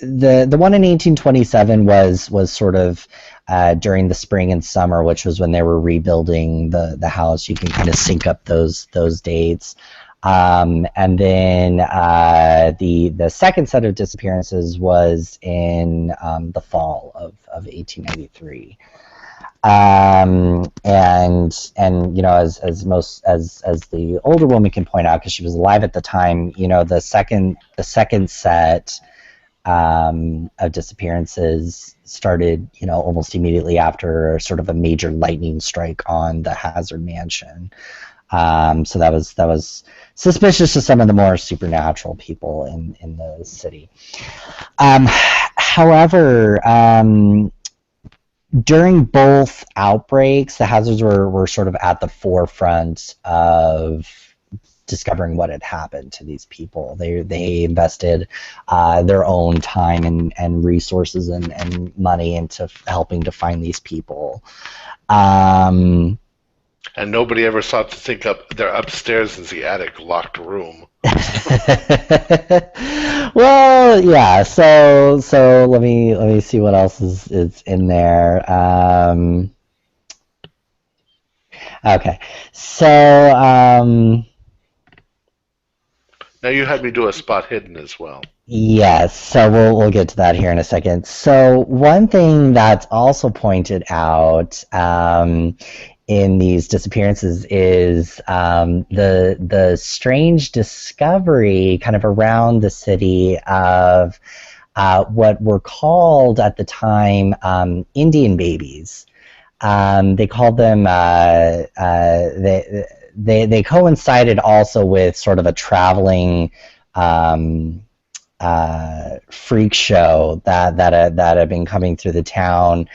The one in 1827 was sort of during the spring and summer, which was when they were rebuilding the house. You can kind of sync up those dates. And then the second set of disappearances was in the fall of 1893. And as the older woman can point out, because she was alive at the time, the second set of disappearances started, almost immediately after sort of a major lightning strike on the Hazard Mansion. So that was suspicious to some of the more supernatural people in the city. However, during both outbreaks, the Hazards were sort of at the forefront of discovering what had happened to these people. They invested their own time and resources and money into helping to find these people. And nobody ever thought to think up they're upstairs in the attic locked room. Well, yeah. So let me see what else is in there. Okay, so. Now you had me do a spot hidden as well. Yes, so we'll get to that here in a second. So one thing that's also pointed out in these disappearances is the strange discovery kind of around the city of what were called at the time Indian babies. They called them they coincided also with sort of a traveling freak show that had been coming through the town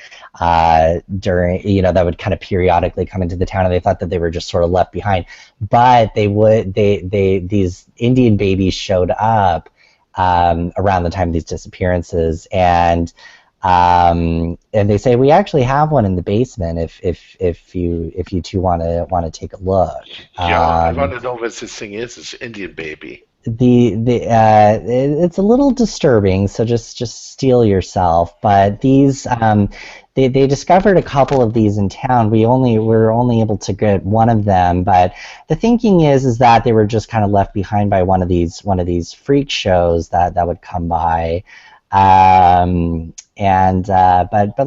during, that would kind of periodically come into the town, and they thought that they were just sort of left behind. But these Indian babies showed up around the time of these disappearances, and they say, we actually have one in the basement if you two want to take a look. Yeah, I want to know what this thing is. It's Indian baby. It's a little disturbing, so just steel yourself. But these they discovered a couple of these in town. We were only able to get one of them, but the thinking is that they were just kind of left behind by one of these freak shows that would come by. But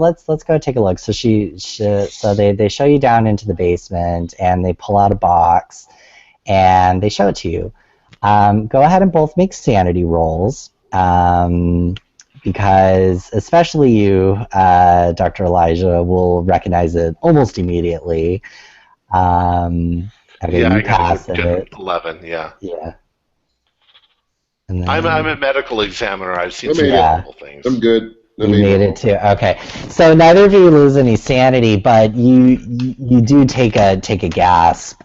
let's go take a look. So so they show you down into the basement, and they pull out a box, and they show it to you. Go ahead and both make sanity rolls, because especially you, Dr. Elijah, will recognize it almost immediately. I got it. 11. Yeah. Yeah. And then, I'm a medical examiner. I've seen some horrible things. I'm good. You made it too. Okay, so neither of you lose any sanity, but you do take a gasp,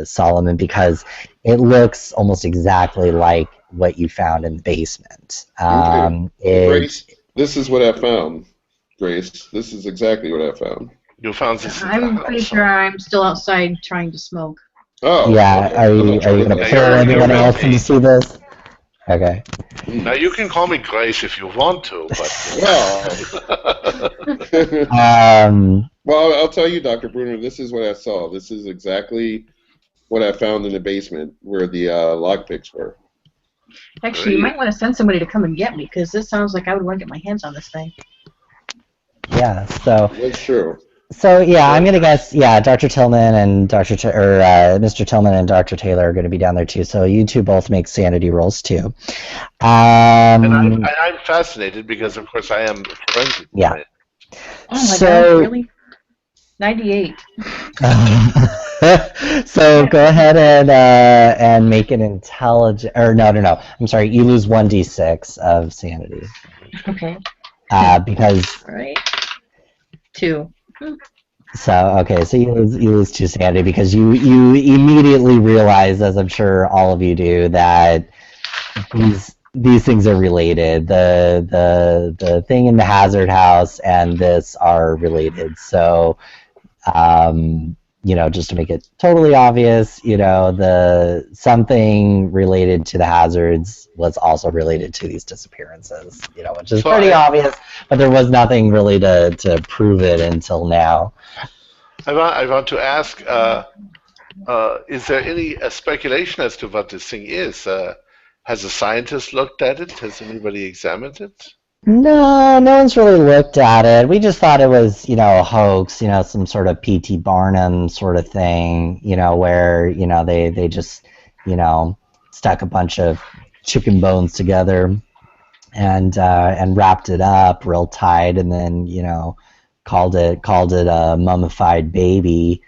Solomon, because it looks almost exactly like what you found in the basement. Grace, this is what I found. Grace, this is exactly what I found. You found this. I'm pretty sure I'm still outside trying to smoke. Oh. Yeah, Okay. are I'm you not sure gonna what pull you're anyone with else in me. to see this? Okay. Now you can call me Grace if you want to, but Um, Well, I'll tell you, Dr. Bruner, this is what I saw. This is exactly what I found in the basement where the lockpicks were. Actually, you might want to send somebody to come and get me, because this sounds like I would want to get my hands on this thing. yeah. So That's true. yeah, I'm gonna guess. Yeah, Dr. Tillman and Mr. Tillman and Dr. Taylor are gonna be down there too. So you two both make sanity rolls too. and I'm fascinated because, of course, I am forensic. Yeah. Oh my god, really? 98. So go ahead and make an intelligence. Or no. I'm sorry. You lose 1d6 of sanity. Okay. Because. All right. 2. So you lose 2 sanity because you immediately realize, as I'm sure all of you do, that these things are related. The thing in the hazard house and this are related. So, just to make it totally obvious, the something related to the hazards was also related to these disappearances, which is pretty obvious, but there was nothing really to prove it until now. I want to ask, is there any speculation as to what this thing is? Has a scientist looked at it? Has anybody examined it? No one's really looked at it. We just thought it was, a hoax, some sort of P.T. Barnum sort of thing, where, they just, stuck a bunch of chicken bones together and wrapped it up real tight and then, called it a mummified baby.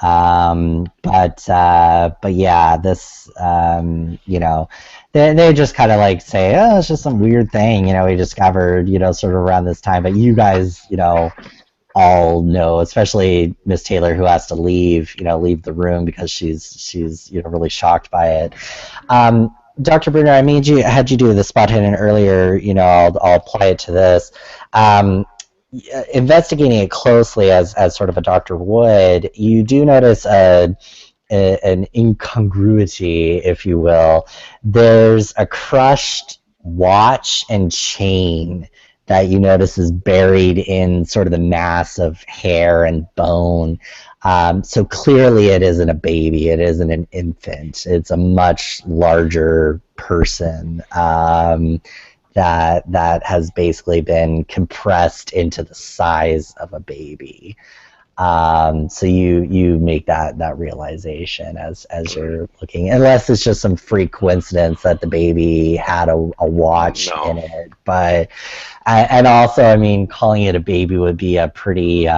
But yeah, this, they just kind of like say, oh, it's just some weird thing, we discovered, sort of around this time. But you guys, all know, especially Miss Taylor, who has to leave the room because she's really shocked by it. Dr. Bruner, I had you do the spot hidden earlier. I'll apply it to this. Investigating it closely as sort of a doctor would, you do notice an incongruity, if you will. There's a crushed watch and chain that you notice is buried in sort of the mass of hair and bone. So clearly it isn't a baby. It isn't an infant. It's a much larger person that has basically been compressed into the size of a baby. So you make that realization as you're looking, unless it's just some freak coincidence that the baby had a watch in it. But and also, calling it a baby would be a pretty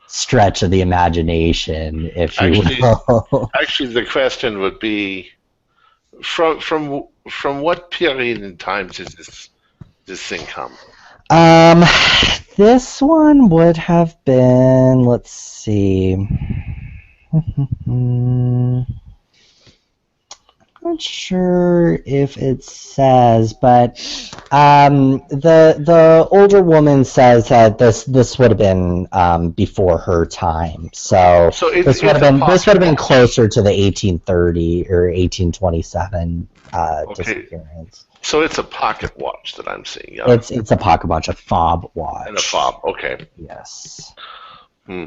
stretch of the imagination, if you will. Actually, the question would be, from what period in time does this thing come? This one would have been, let's see. Not sure if it says, but the older woman says that this would have been before her time. So this would have been closer to the 1830 or 1827 disappearance. So it's a pocket watch that I'm seeing. Yeah. It's a pocket watch, a fob watch. And a fob. Okay. Yes. Hmm.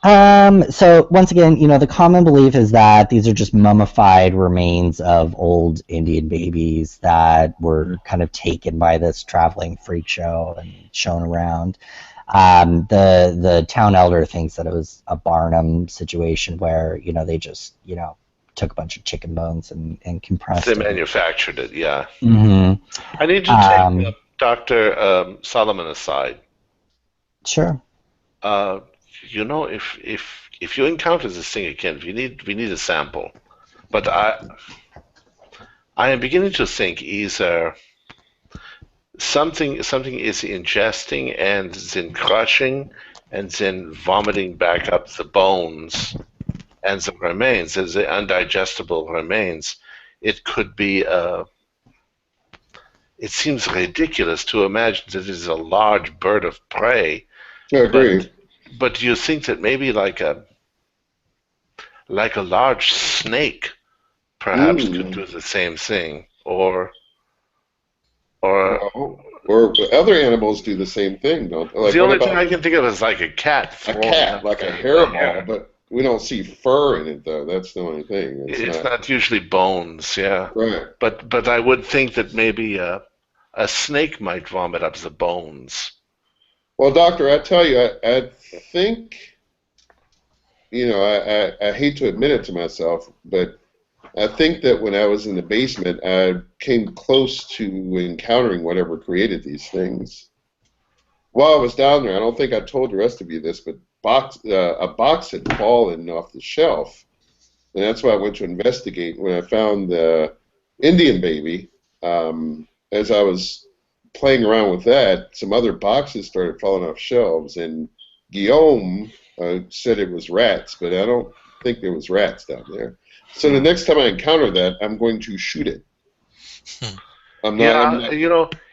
So once again, the common belief is that these are just mummified remains of old Indian babies that were kind of taken by this traveling freak show and shown around. The town elder thinks that it was a Barnum situation where, they just, took a bunch of chicken bones and compressed it. They manufactured it, yeah. Mm-hmm. I need to take Dr. Solomon aside. Sure. If you encounter this thing again, we need a sample. But I am beginning to think either something is ingesting and then crushing and then vomiting back up the bones and the remains, the undigestible remains. It could be it seems ridiculous to imagine that it is a large bird of prey. I agree. But do you think that maybe like a like a large snake perhaps could do the same thing, or Well, or other animals do the same thing, don't they? Like, the what only thing about I can think of is like a cat a throwing cat, up like a the hairball? hair. But we don't see fur in it, though. That's the only thing. It's not usually bones, yeah. Right. But I would think that maybe a snake might vomit up the bones. Well, Doctor, I tell you, I think, I hate to admit it to myself, but I think that when I was in the basement, I came close to encountering whatever created these things. While I was down there, I don't think I told the rest of you this, but a box had fallen off the shelf, and that's why I went to investigate. When I found the Indian baby, as I was playing around with that, some other boxes started falling off shelves, and Guillaume said it was rats, but I don't think there was rats down there. So the next time I encounter that, I'm going to shoot it. I'm not.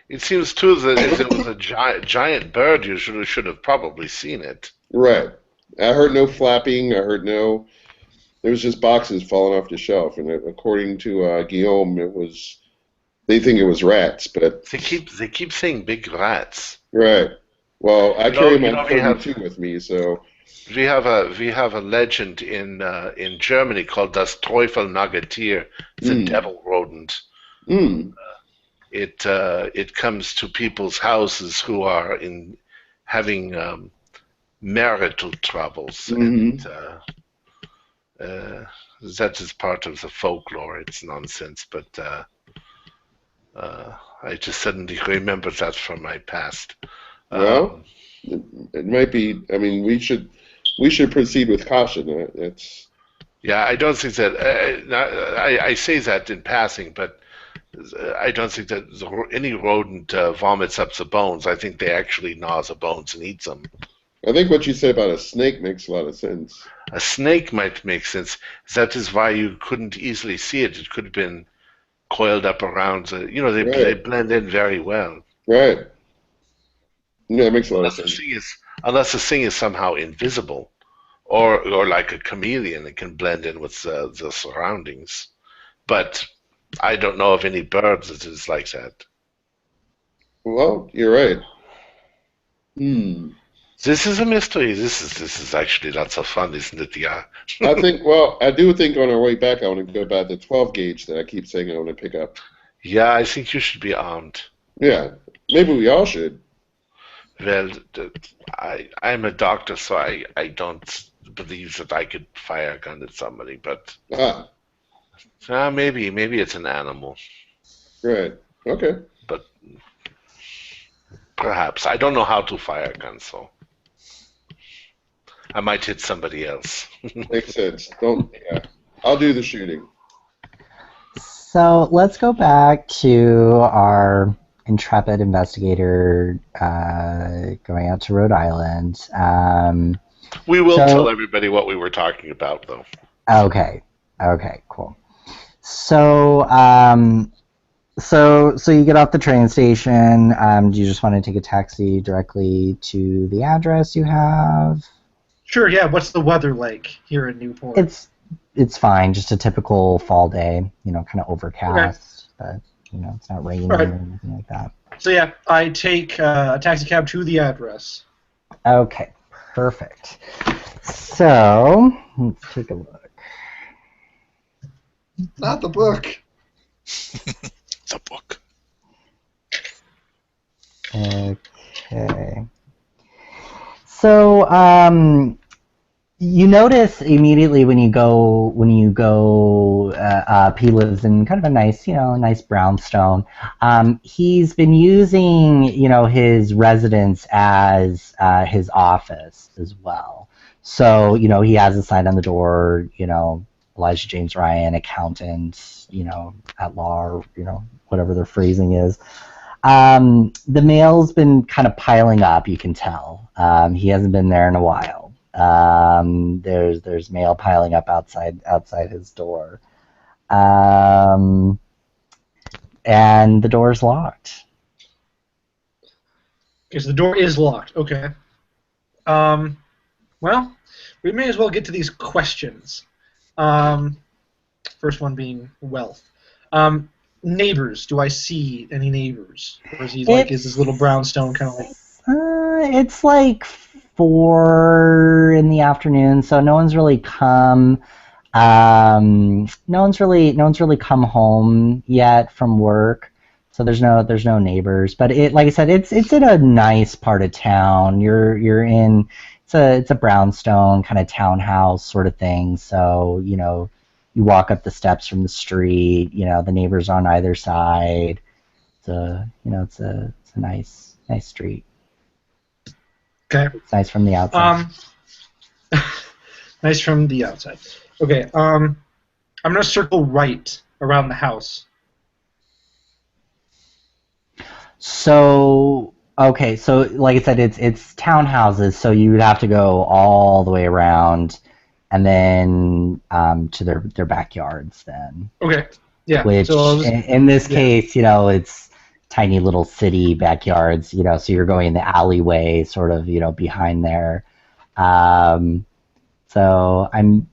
It seems too that if it was a giant bird, you should have probably seen it. Right. I heard no flapping. I heard no. There was just boxes falling off the shelf, and according to Guillaume, they think it was rats, but they keep saying big rats. Right. Well, I carry my 32 with me, so. We have a legend in Germany called Das Teufel-Nagetier, the devil rodent. It comes to people's houses who are having marital troubles, and that is part of the folklore. It's nonsense, but I just suddenly remembered that from my past. Well, it might be. I mean, we should proceed with caution. Yeah, I don't think that. I say that in passing, but I don't think that any rodent vomits up the bones. I think they actually gnaw the bones and eat them. I think what you said about a snake makes a lot of sense. A snake might make sense. That is why you couldn't easily see it. It could have been coiled up around they blend in very well. Right. Yeah, it makes a lot of sense. Unless the thing is somehow invisible, or like a chameleon, it can blend in with the surroundings. But I don't know of any birds that is like that. Well, you're right. This is a mystery. This is actually not so fun, isn't it? Yeah. I do think on our way back, I want to go by the 12 gauge that I keep saying I want to pick up. Yeah, I think you should be armed. Yeah, maybe we all should. Well, I'm a doctor, so I don't believe that I could fire a gun at somebody, but maybe it's an animal. Right. Okay. But perhaps I don't know how to fire a gun, so I might hit somebody else. Makes sense. I'll do the shooting. So let's go back to our intrepid investigator going out to Rhode Island. We will tell everybody what we were talking about, though. Okay, cool. So, so you get off the train station. Do you just want to take a taxi directly to the address you have? Sure. Yeah. What's the weather like here in Newport? It's fine. Just a typical fall day. Kind of overcast, but it's not raining or anything like that. So yeah, I take a taxi cab to the address. Okay, perfect. So let's take a look. Not the book. The book. Okay. So you notice immediately when you go. He lives in kind of a nice brownstone. He's been using his residence as his office as well. So he has a sign on the door. Elijah James Ryan, accountant. At law, or whatever their phrasing is. The mail's been kind of piling up. You can tell. He hasn't been there in a while. There's mail piling up outside his door, and the door's locked. Okay, so the door is locked. Okay. Well, we may as well get to these questions. First one being wealth. Neighbors. Do I see any neighbors? Or is he like, is this little brownstone kind of like... It's like 4 in the afternoon, so no one's really come. No one's really come home yet from work, so there's no neighbors. But like I said, it's in a nice part of town. You're in it's a brownstone kind of townhouse sort of thing. So you walk up the steps from the street. The neighbors on either side. It's a nice street. Okay. It's nice from the outside. Nice from the outside. Okay. I'm gonna circle right around the house. So okay, so like I said, it's townhouses, so you would have to go all the way around, and then to their backyards then. Okay. Yeah. Which so in this case, it's tiny little city backyards, so you're going the alleyway sort of, behind there. So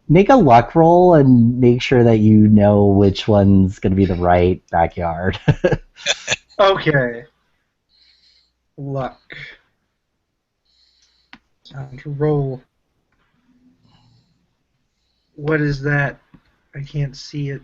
make a luck roll and make sure that you know which one's going to be the right backyard. Okay. Luck. Time to roll. What is that? I can't see it.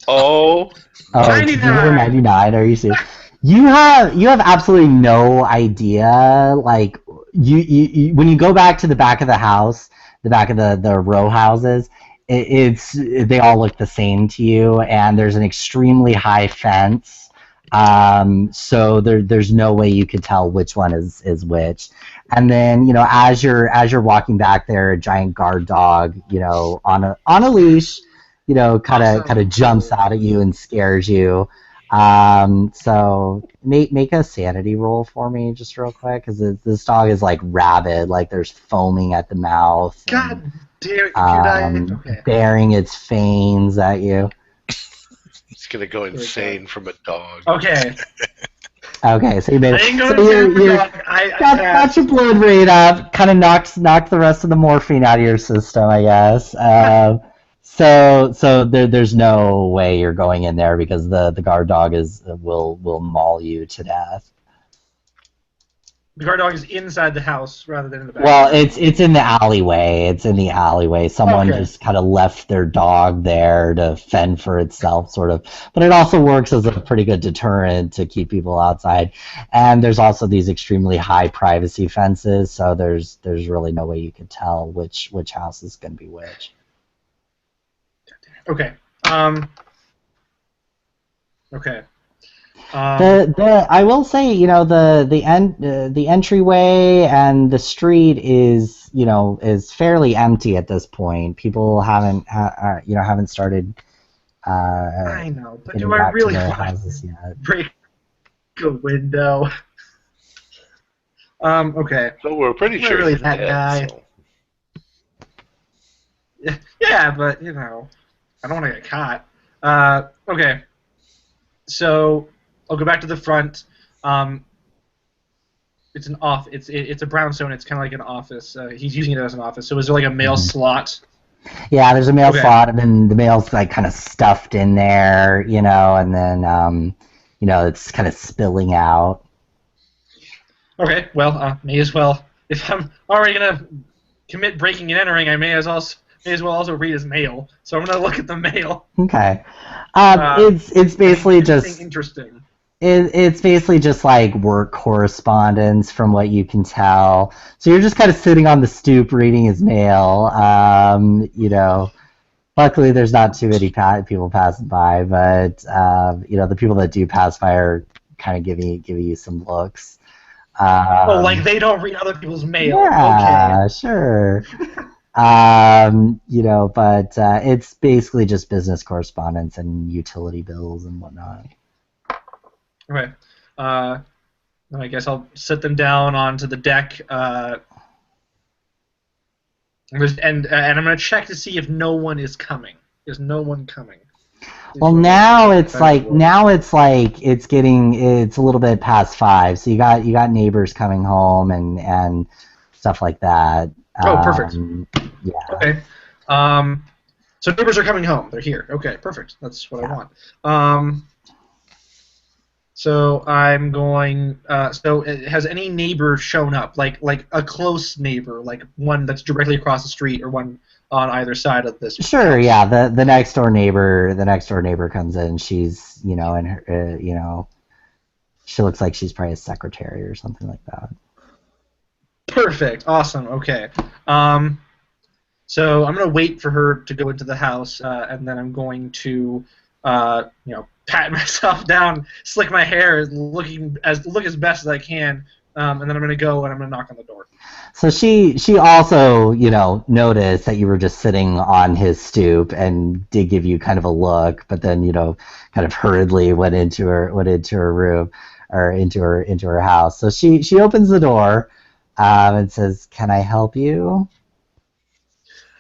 Oh, 99. 99. Are you serious? You have absolutely no idea. Like you when you go back to the back of the house, the back of the row houses, they all look the same to you, and there's an extremely high fence. So there's no way you could tell which one is which. And then as you're walking back there, a giant guard dog, on a leash, kind of jumps out at you and scares you. So make a sanity roll for me just real quick, because this dog is like rabid, like there's foaming at the mouth. God damn it! Okay. Baring its fangs at you. He's gonna go insane from a dog. Okay. Okay, so you made it. I ain't going So insane from a you're dog. I got your blood rate up, kind of knocked the rest of the morphine out of your system, I guess. So there's no way you're going in there, because the guard dog will maul you to death. The guard dog is inside the house rather than in the back. Well, it's in the alleyway. It's in the alleyway. Someone just kind of left their dog there to fend for itself, sort of. But it also works as a pretty good deterrent to keep people outside. And there's also these extremely high privacy fences, so there's really no way you could tell which house is going to be which. Okay. Okay. I will say, the entryway and the street is fairly empty at this point. People haven't started. I know, but do I really want to break a window? Okay. So we're pretty sure really he's that dead, guy. so. Yeah, but I don't want to get caught. Okay. So I'll go back to the front. It's an it's a brownstone. It's kind of like an office. He's using it as an office. So is there like a mail slot? Yeah, there's a mail slot, and then the mail's like kind of stuffed in there, and then it's kind of spilling out. Okay. Well, may as well. If I'm already gonna commit breaking and entering, I may as well also read his mail. So I'm gonna look at the mail. Okay. It's basically just interesting. It's basically just like work correspondence, from what you can tell. So you're just kind of sitting on the stoop reading his mail. Luckily there's not too many people passing by, but the people that do pass by are kind of giving you some looks. Like they don't read other people's mail. Yeah, okay. Sure. But it's basically just business correspondence and utility bills and whatnot. Okay. I guess I'll sit them down onto the deck. And I'm gonna check to see if no one is coming. There's no one coming. Well, now it's a little bit past 5, so you got neighbors coming home and stuff like that. Oh, perfect. Yeah. Okay. So neighbors are coming home. They're here. Okay, perfect. That's what I want. So I'm going. So has any neighbor shown up? Like a close neighbor, like one that's directly across the street, or one on either side of this? Sure. house? Yeah. The next door neighbor. The next door neighbor comes in. She's in her she looks like she's probably a secretary or something like that. Perfect. Awesome. Okay. So I'm gonna wait for her to go into the house, and then I'm going to, pat myself down, slick my hair, look as best as I can, and then I'm gonna go and I'm gonna knock on the door. So she also noticed that you were just sitting on his stoop and did give you kind of a look, but then kind of hurriedly went into her room or into her house. So she opens the door and says, "Can I help you?"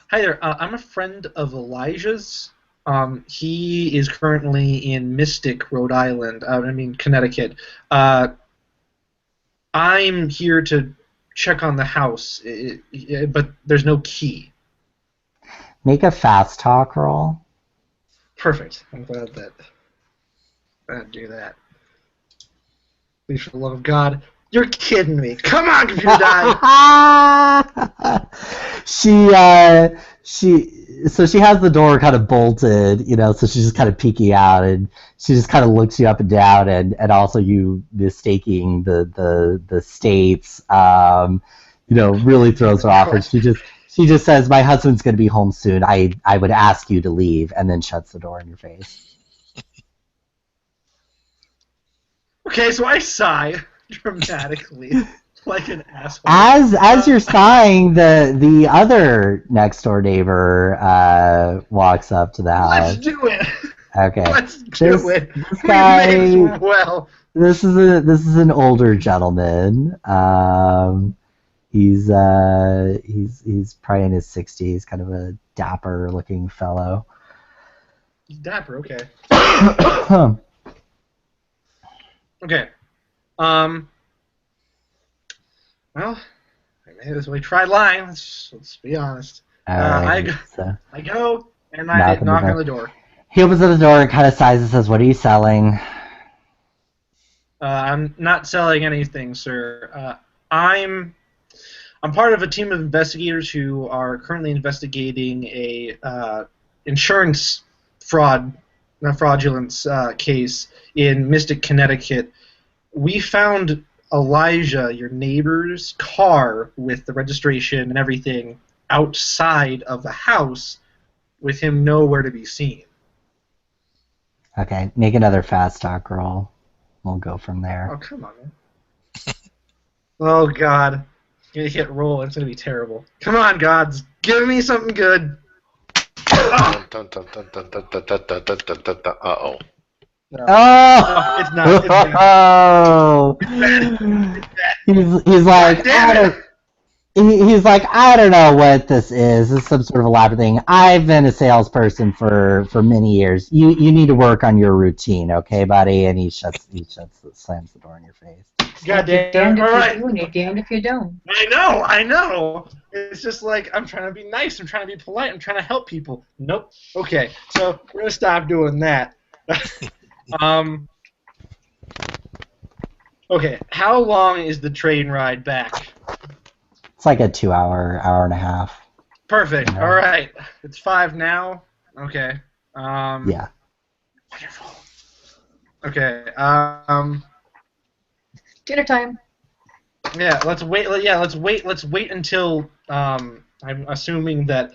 Hi there. I'm a friend of Elijah's. He is currently in Mystic, Rhode Island. Connecticut. I'm here to check on the house, but there's no key. Make a fast talk roll. Perfect. I'm glad that I'd do that. Please, for the love of God. You're kidding me. Come on, computer die. She has the door kind of bolted, so she's just kind of peeking out, and she just kind of looks you up and down, and also you mistaking the states, really throws her off, and she just says, "My husband's going to be home soon. I would ask you to leave," and then shuts the door in your face. Okay, so I sigh dramatically, like an asshole. As you're sighing, the other next door neighbor walks up to the house. Let's do it. Okay. Let's do it. This guy. Well. This is an older gentleman. He's probably in his 60s, kind of a dapper looking fellow. He's dapper. Okay. Huh. Okay. Well, I made this. We tried lying. Let's be honest. I go and I knock on the door. He opens up the door and kind of sighs and says, "What are you selling?" I'm not selling anything, sir. I'm part of a team of investigators who are currently investigating a insurance fraudulence case in Mystic, Connecticut. We found Elijah, your neighbor's car with the registration and everything outside of the house with him nowhere to be seen. Okay, make another fast talk roll. We'll go from there. Oh, come on, man. Oh, God. I'm going to hit roll. It's going to be terrible. Come on, gods. Give me something good. Uh-oh. No. Oh! No, it's not. It's bad. Oh! He's like, he's like, I don't know what this is. This is some sort of elaborate thing. I've been a salesperson for many years. You need to work on your routine, okay, buddy? And he slams the door in your face. God Damned damn. if All you right. do, and you're damned if you don't. I know. It's just like, I'm trying to be nice. I'm trying to be polite. I'm trying to help people. Nope. Okay, so we're going to stop doing that. Okay, how long is the train ride back? It's like a 2 hour and a half. Perfect. Yeah. All right. It's 5 now. Okay. Yeah. Wonderful. Okay. Dinner time. Yeah. Let's wait. Let's wait until I'm assuming that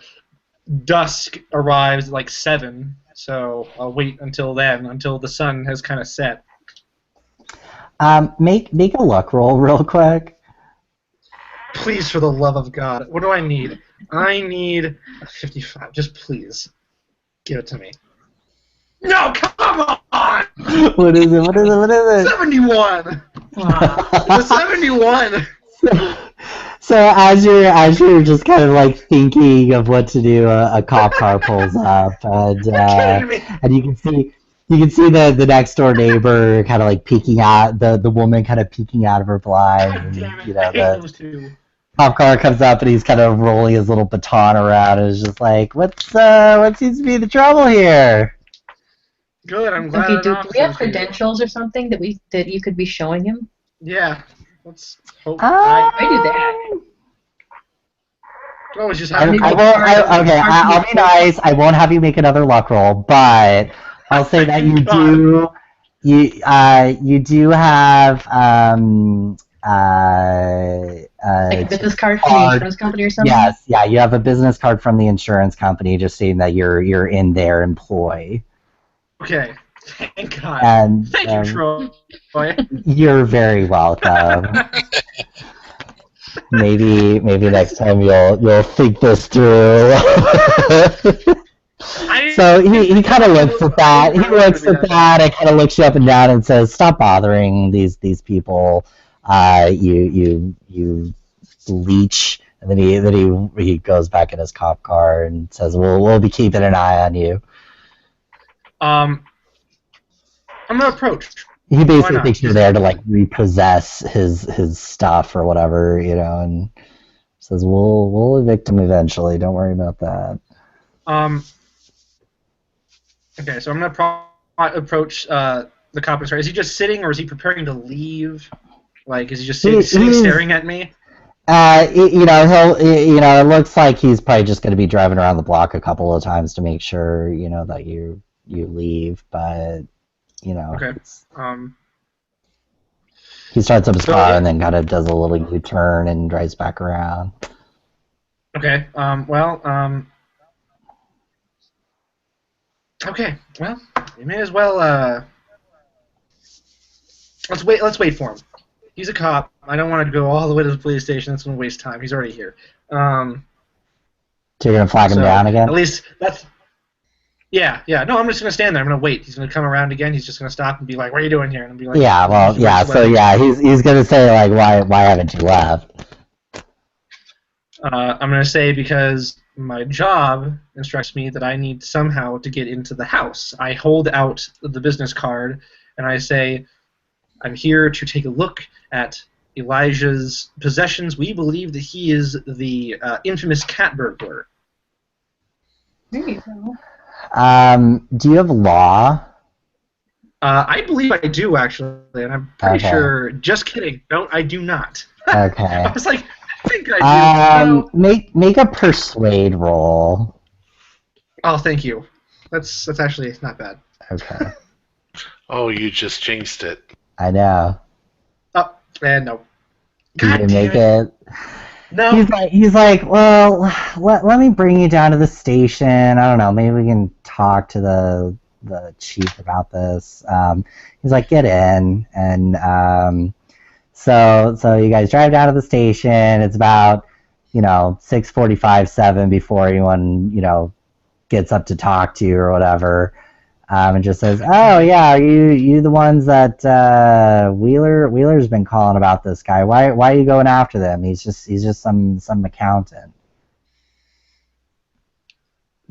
dusk arrives at like 7. So I'll wait until then, until the sun has kind of set. Make a luck roll real quick. Please, for the love of God. What do I need? I need a 55. Just please. Give it to me. No, come on! What is it? 71! It's a 71! So as you're just kind of like thinking of what to do, a cop car pulls up, and you can see the next door neighbor kind of like peeking out, the woman kind of peeking out of her blind, and, Damn it, I hate those two. Cop car comes up and he's kind of rolling his little baton around and is just like, what seems to be the trouble here? Good, I'm glad. Okay, do we have credentials or something that you could be showing him? Yeah. Let's hope. I do that. Oh, it's just I'll having be nice. I won't have you make another luck roll, but I'll say that you do. You do have like a business card from the insurance company or something? Yes, yeah, you have a business card from the insurance company just saying that you're in their employ. Okay. Thank God. And, Thank you, Troy. You're very welcome. Maybe next time you'll think this through. So he kind of looks at that. He looks at that and kind of looks you up and down and says, "Stop bothering these people. You leech." And then he goes back in his cop car and says, "We'll be keeping an eye on you." I'm gonna approach. He basically thinks you're there to like repossess his stuff or whatever, and says, "We'll evict him eventually. Don't worry about that." Okay, so I'm gonna approach the cop. Is he just sitting, or is he preparing to leave? Like, is he just sitting staring at me? It looks like he's probably just going to be driving around the block a couple of times to make sure, that you leave. But, Okay. He starts up his car and then kind of does a little U-turn and drives back around. Okay. Okay. Well, you may as well. Let's wait for him. He's a cop. I don't want to go all the way to the police station. That's going to waste time. He's already here. So you're going to flag him down again? At least that's... Yeah. No, I'm just going to stand there. I'm going to wait. He's going to come around again. He's just going to stop and be like, what are you doing here? And I'll be like... Yeah, well, yeah. So, yeah, he's going to say, like, why haven't you left? I'm going to say because my job instructs me that I need somehow to get into the house. I hold out the business card, and I say... I'm here to take a look at Elijah's possessions. We believe that he is the infamous cat burglar. There you go. Do you have law? I believe I do, actually, and I'm pretty sure. Just kidding. No, I do not. Okay. I was like, I think I do. No. Make a persuade roll. Oh, thank you. That's actually not bad. Okay. Oh, you just jinxed it. I know. Oh, and no. Can you make it? No. He's like, well, let me bring you down to the station. I don't know. Maybe we can talk to the chief about this. He's like, get in, and so you guys drive down to the station. It's about 6:45, 7 before anyone gets up to talk to you or whatever. And just says, "Oh yeah, are you the ones that Wheeler's been calling about this guy? Why are you going after them? He's just some accountant."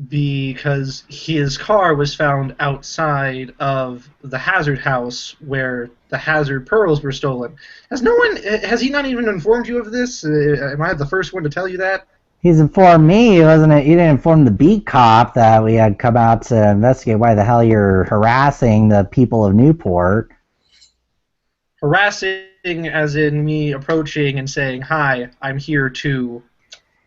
Because his car was found outside of the Hazard house where the Hazard pearls were stolen. Has he not even informed you of this? Am I the first one to tell you that? He's informed me, wasn't it? You didn't inform the beat cop that we had come out to investigate why the hell you're harassing the people of Newport. Harassing as in me approaching and saying, "Hi, I'm here to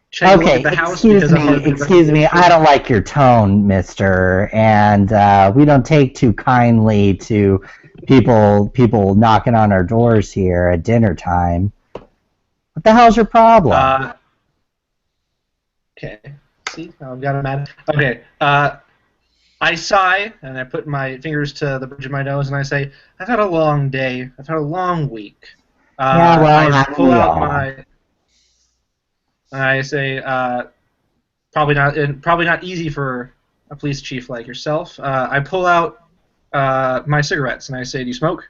check a look at the house." Excuse me, I don't like your tone, mister, and we don't take too kindly to people knocking on our doors here at dinner time. What the hell's your problem? Okay. See, now I've got him mad. Okay. I sigh and I put my fingers to the bridge of my nose and I say, "I've had a long day. I've had a long week." I pull out my. I say, probably not easy for a police chief like yourself. I pull out my cigarettes and I say, "Do you smoke?"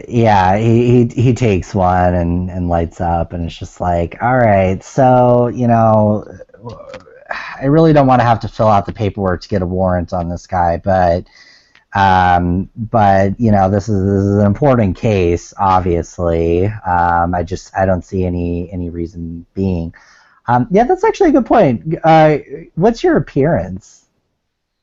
Yeah, he takes one and lights up, and it's just like, all right, so I really don't want to have to fill out the paperwork to get a warrant on this guy, but But this is an important case, obviously. I don't see any reason being. Yeah, that's actually a good point. What's your appearance?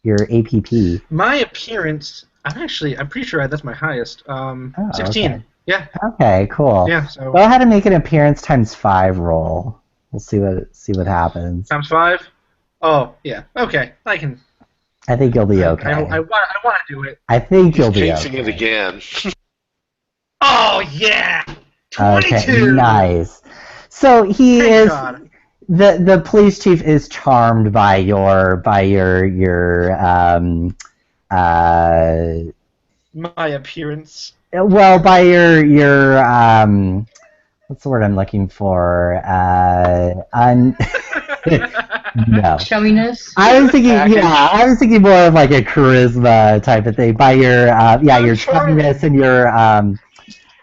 Your APP? My appearance, I'm pretty sure that's my highest. 16. Okay. Yeah. Okay, cool. Yeah. So go ahead and make an appearance times 5 roll. We'll see what happens. times 5. Oh yeah. Okay. I can. I think you'll be okay. I want to do it. I think you'll be Chasing okay. it again. Oh yeah. 22. Okay, nice. So he Thank is. God. The police chief is charmed by your My appearance. well, by your what's the word I'm looking for? No. Showiness. I was thinking, Package. I was thinking more of like a charisma type of thing. By your, your charminess and your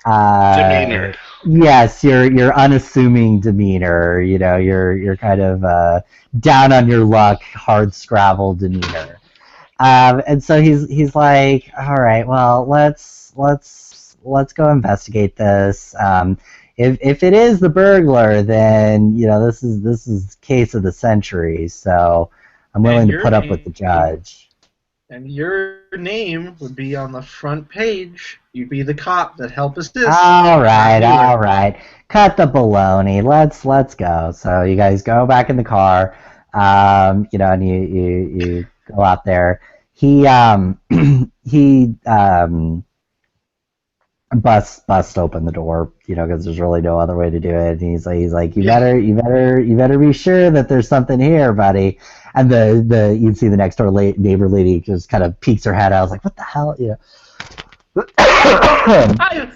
Demeanor. Yes, your unassuming demeanor. Your kind of down on your luck, hard scrabble demeanor. And so he's like, all right, well, let's go investigate this. If it is the burglar, then this is case of the century. So I'm willing to put up with the judge. And your name would be on the front page. You'd be the cop that helped assist. All right. Cut the baloney. Let's go. So you guys go back in the car. And you go out there. He bust open the door, because there's really no other way to do it. And he's like, you better be sure that there's something here, buddy. And you'd see the next door neighbor lady just kind of peeks her head out. I was like, what the hell,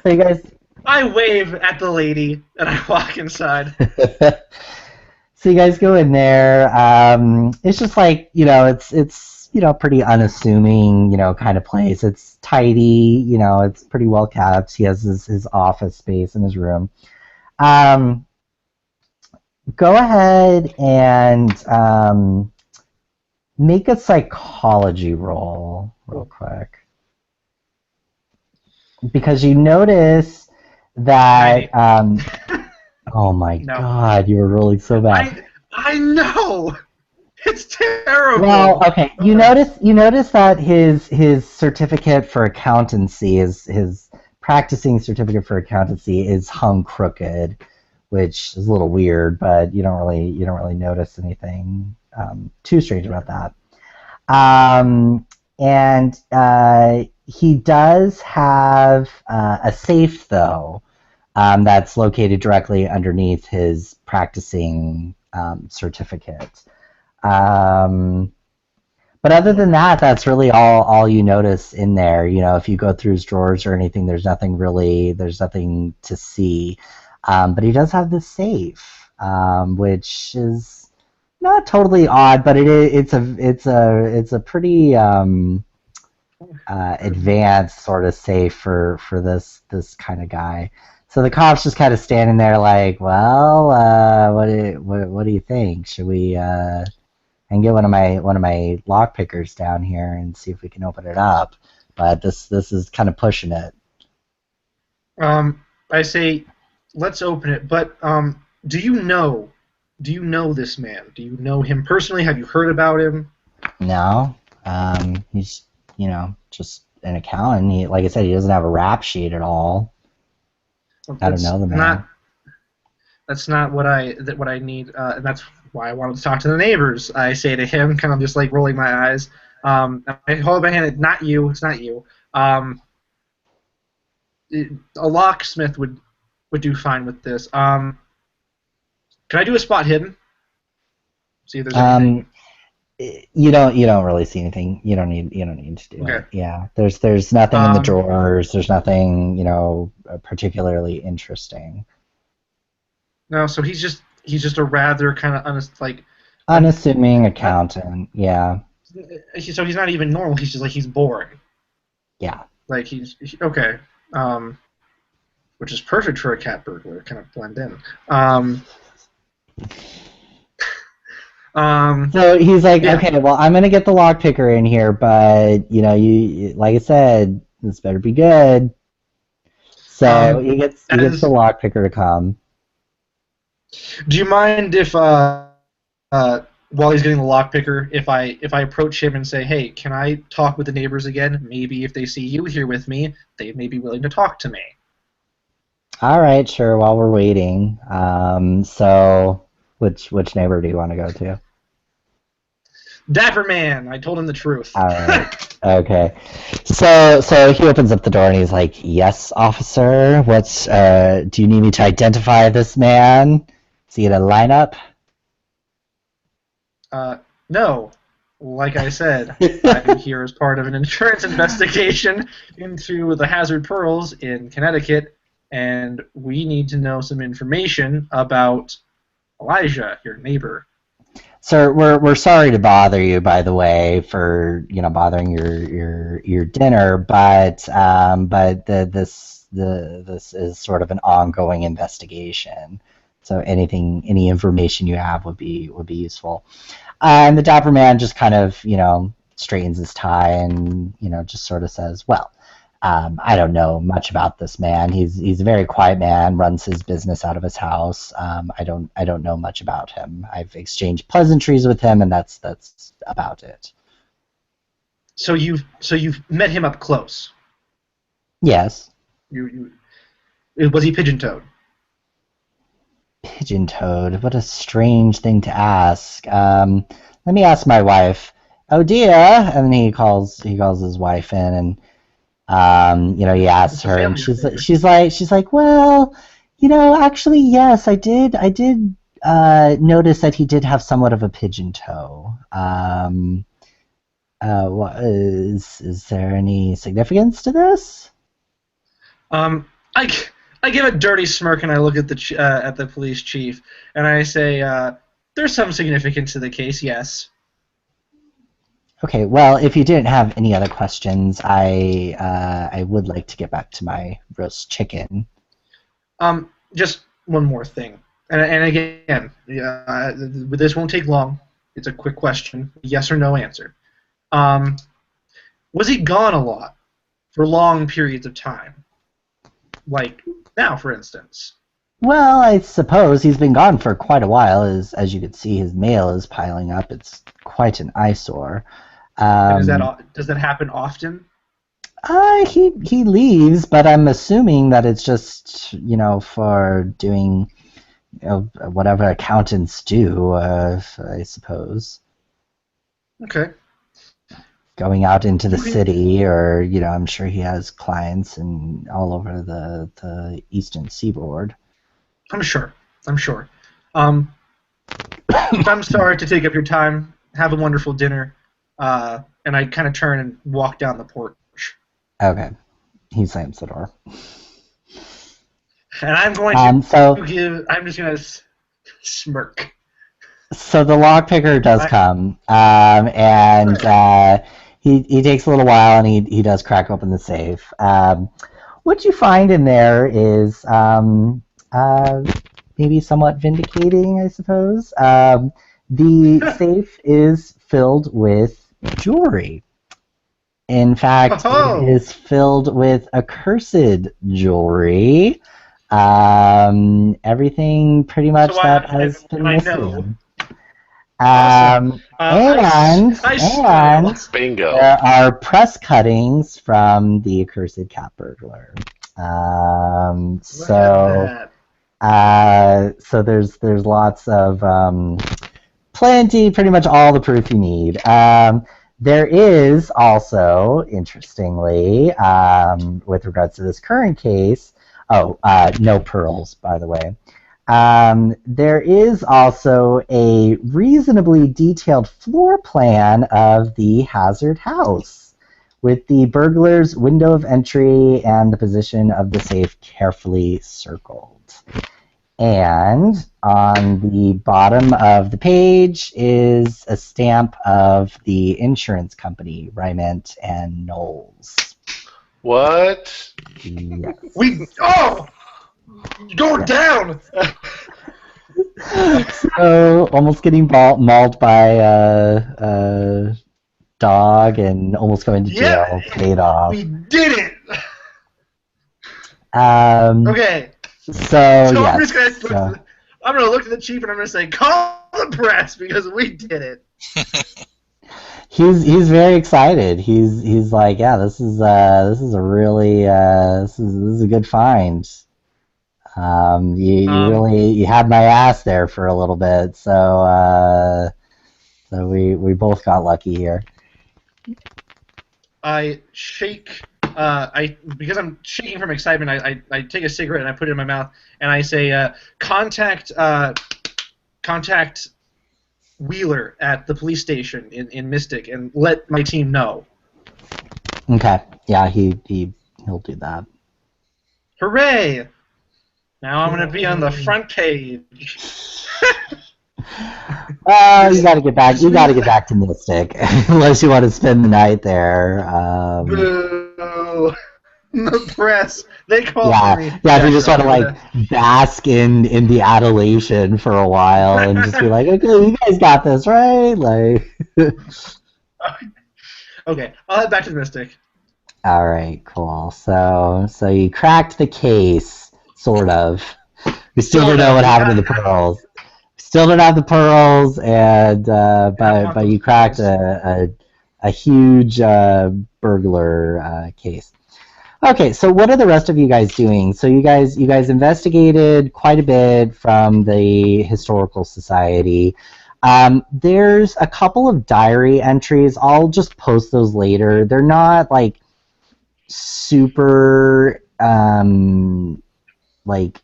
So you guys. I wave at the lady and I walk inside. So you guys go in there. It's just like it's pretty unassuming, kind of place. It's tidy, it's pretty well kept. He has his office space in his room. Go ahead and make a psychology roll real quick. Because you notice that oh my God, you were rolling so bad. I know. It's terrible. Well, okay. You notice that his certificate for accountancy his practicing certificate for accountancy is hung crooked, which is a little weird, but you don't really notice anything too strange about that. And he does have a safe though, that's located directly underneath his practicing certificate. But other than that, that's really all you notice in there. If you go through his drawers or anything, there's nothing to see. But he does have this safe, which is not totally odd, but it's a pretty advanced sort of safe for this kind of guy. So the cop's just kind of standing there like, well, what do you think? Should we and get one of my lock pickers down here and see if we can open it up? But this is kind of pushing it. I say, let's open it. But do you know this man? Do you know him personally? Have you heard about him? No. He's just an accountant. He, like I said, he doesn't have a rap sheet at all. I don't know the man. That's not what I need, and that's why I wanted to talk to the neighbors. I say to him, kind of just like rolling my eyes. I hold my hand. It's not you. A locksmith would do fine with this. Can I do a spot hidden? See if there's anything. You don't really see anything. You don't need to do it. Yeah. There's nothing in the drawers. There's nothing particularly interesting. No, so he's just a rather kind of unassuming accountant. Yeah. So he's not even normal. He's just like he's boring. Yeah. Like okay. Which is perfect for a cat burglar, kind of blend in. So he's like, Yeah. okay, well, I'm gonna get the lockpicker in here, but you like I said, this better be good. So he gets the lockpicker to come. Do you mind if while he's getting the lockpicker, if I approach him and say, hey, can I talk with the neighbors again? Maybe if they see you here with me, they may be willing to talk to me. All right, sure. While we're waiting, so which neighbor do you want to go to? Dapper man, I told him the truth. All right. Okay. So he opens up the door and he's like, "Yes, officer. Do you need me to identify this man? Is he in a lineup?" No. Like I said, I'm here as part of an insurance investigation into the Hazard Pearls in Connecticut, and we need to know some information about Elijah, your neighbor. Sir, we're sorry to bother you, by the way, for bothering your dinner, but this is sort of an ongoing investigation. So any information you have would be useful. And the dapper man just kind of straightens his tie and just sort of says, "Well, I don't know much about this man. He's a very quiet man, runs his business out of his house. I don't know much about him. I've exchanged pleasantries with him, and that's about it." So you've met him up close. Yes. Was he pigeon-toed? Pigeon-toed. What a strange thing to ask. Let me ask my wife. Oh dear. And then he calls his wife in, and he asks her, and she's like, "Well, actually, yes, I did notice that he did have somewhat of a pigeon toe. What is there any significance to this?" I give a dirty smirk and I look at the police chief and I say, "There's some significance to the case, yes." Okay, well, if you didn't have any other questions, I would like to get back to my roast chicken. Just one more thing, and again, this won't take long. It's a quick question, yes or no answer. Was he gone a lot for long periods of time, like now, for instance? Well, I suppose he's been gone for quite a while. As you can see, his mail is piling up. It's quite an eyesore. Does that happen often? He leaves, but I'm assuming that it's just for doing whatever accountants do. I suppose. Okay. Going out into the city, or I'm sure he has clients all over the eastern seaboard. I'm sure. I'm sorry to take up your time. Have a wonderful dinner. And I kind of turn and walk down the porch. Okay. He slams the door. And I'm going I'm just going to smirk. So the lockpicker does come, and he takes a little while, and he does crack open the safe. What you find in there is maybe somewhat vindicating, I suppose. The safe is filled with jewelry. In fact, it is filled with accursed jewelry. Everything pretty much that has been missing. And bingo. There are press cuttings from the accursed cat burglar. So there's lots of plenty, pretty much all the proof you need. There is also, interestingly, with regards to this current case, no pearls, by the way. There is also a reasonably detailed floor plan of the Hazard house, with the burglar's window of entry and the position of the safe carefully circled. And on the bottom of the page is a stamp of the insurance company, Ryment and Knowles. What? Yes. Going down! So almost getting mauled by a dog and almost going to jail paid off. We did it. Okay. So I'm yes. just gonna I'm gonna look at the chief and I'm gonna say, call the press because we did it. He's very excited. He's like, yeah, this is a really this is a good find. You had my ass there for a little bit, so we both got lucky here. I shake. Because I'm shaking from excitement. I take a cigarette and I put it in my mouth and I say, contact Wheeler at the police station in Mystic and let my team know. Okay. Yeah, he'll do that. Hooray! Now I'm gonna be on the front page. You gotta get back. You gotta get back to Mystic, unless you want to spend the night there. Boo! The press. They call me. Yeah. If you just want to like bask in the adulation for a while and just be like, okay, you guys got this, right? Like. Okay, I'll head back to the Mystic. All right, cool. So you cracked the case, sort of. We still don't know what happened to the pearls. Still don't have the pearls, and but you cracked a huge burglar case. Okay, so what are the rest of you guys doing? So you guys investigated quite a bit from the Historical Society. There's a couple of diary entries. I'll just post those later. They're not like super like